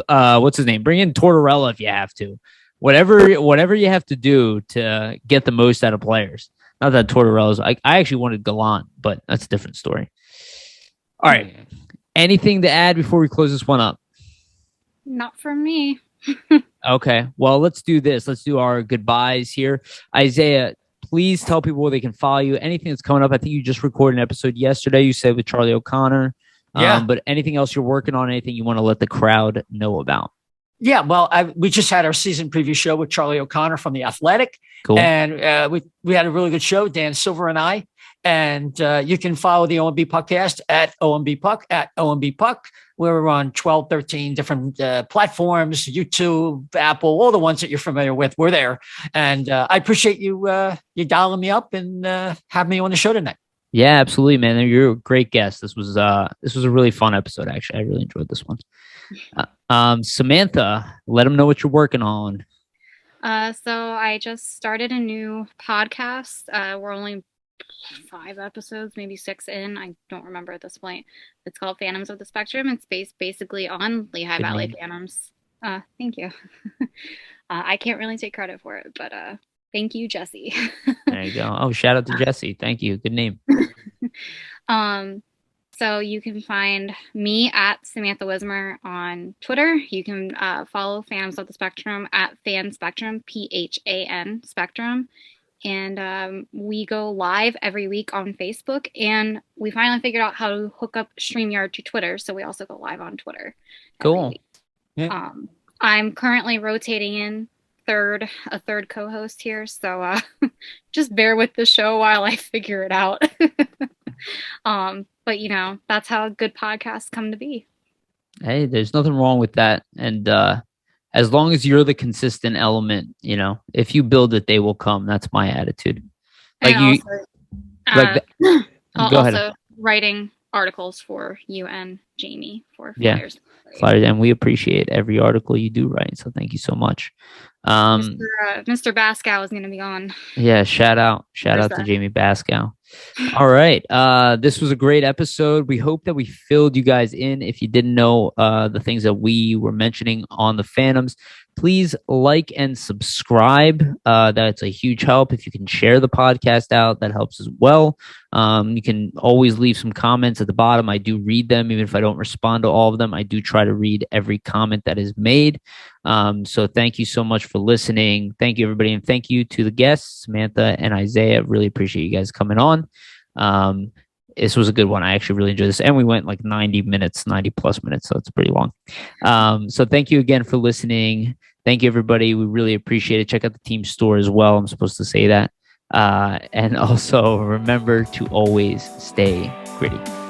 what's his name? Bring in Tortorella if you have to. Whatever you have to do to get the most out of players. Not that Tortorella's. I actually wanted Gallant, but that's a different story. All right. Anything to add before we close this one up? Not from me. Okay. Well, let's do this. Let's do our goodbyes here. Isaiah, please tell people where they can follow you. Anything that's coming up. I think you just recorded an episode yesterday. You said with Charlie O'Connor. Yeah. But anything else you're working on? Anything you want to let the crowd know about? Yeah, well, we just had our season preview show with Charlie O'Connor from The Athletic. Cool. And we had a really good show, Dan Silver and I. And you can follow the OMB podcast at OMB Puck, at OMB Puck. We're on 12, 13 different platforms, YouTube, Apple, all the ones that you're familiar with. We're there. And I appreciate you dialing me up and having me on the show tonight. Yeah, absolutely, man. You're a great guest. This was a really fun episode, actually. I really enjoyed this one. Samantha, let them know what you're working on. So I just started a new podcast. We're only 5 episodes, maybe 6 in. I don't remember at this point. It's called Phantoms of the Spectrum. It's based basically on Lehigh Valley Phantoms. Thank you. I can't really take credit for it, but thank you, Jesse. There you go. Oh, shout out to Jesse. Thank you. Good name. So you can find me at Samantha Wismer on Twitter. You can follow Phantoms of the Spectrum at Fan Spectrum, PHAN Spectrum. And we go live every week on Facebook. And we finally figured out how to hook up StreamYard to Twitter. So we also go live on Twitter. Cool. Yeah. I'm currently rotating in a third co-host here. So just bear with the show while I figure it out. But that's how good podcasts come to be. Hey, there's nothing wrong with that. And as long as you're the consistent element, if you build it, they will come. That's my attitude. Like go ahead. Writing articles for you and Jamie for Flyers. Flyers, and we appreciate every article you do write. So thank you so much. Mr. Baskow is going to be on. Yeah, shout out to Jamie Baskow. All right. This was a great episode. We hope that we filled you guys in. If you didn't know the things that we were mentioning on the Phantoms, please like and subscribe. That's a huge help. If you can share the podcast out, that helps as well. You can always leave some comments at the bottom. I do read them, even if I don't respond to all of them. I do try to read every comment that is made. So thank you so much for listening. Thank you, everybody. And thank you to the guests, Samantha and Isaiah. Really appreciate you guys coming on. This was a good one. I actually really enjoyed this. And we went like 90 plus minutes. So it's pretty long. So thank you again for listening. Thank you, everybody. We really appreciate it. Check out the team store as well. I'm supposed to say that. And also remember to always stay gritty.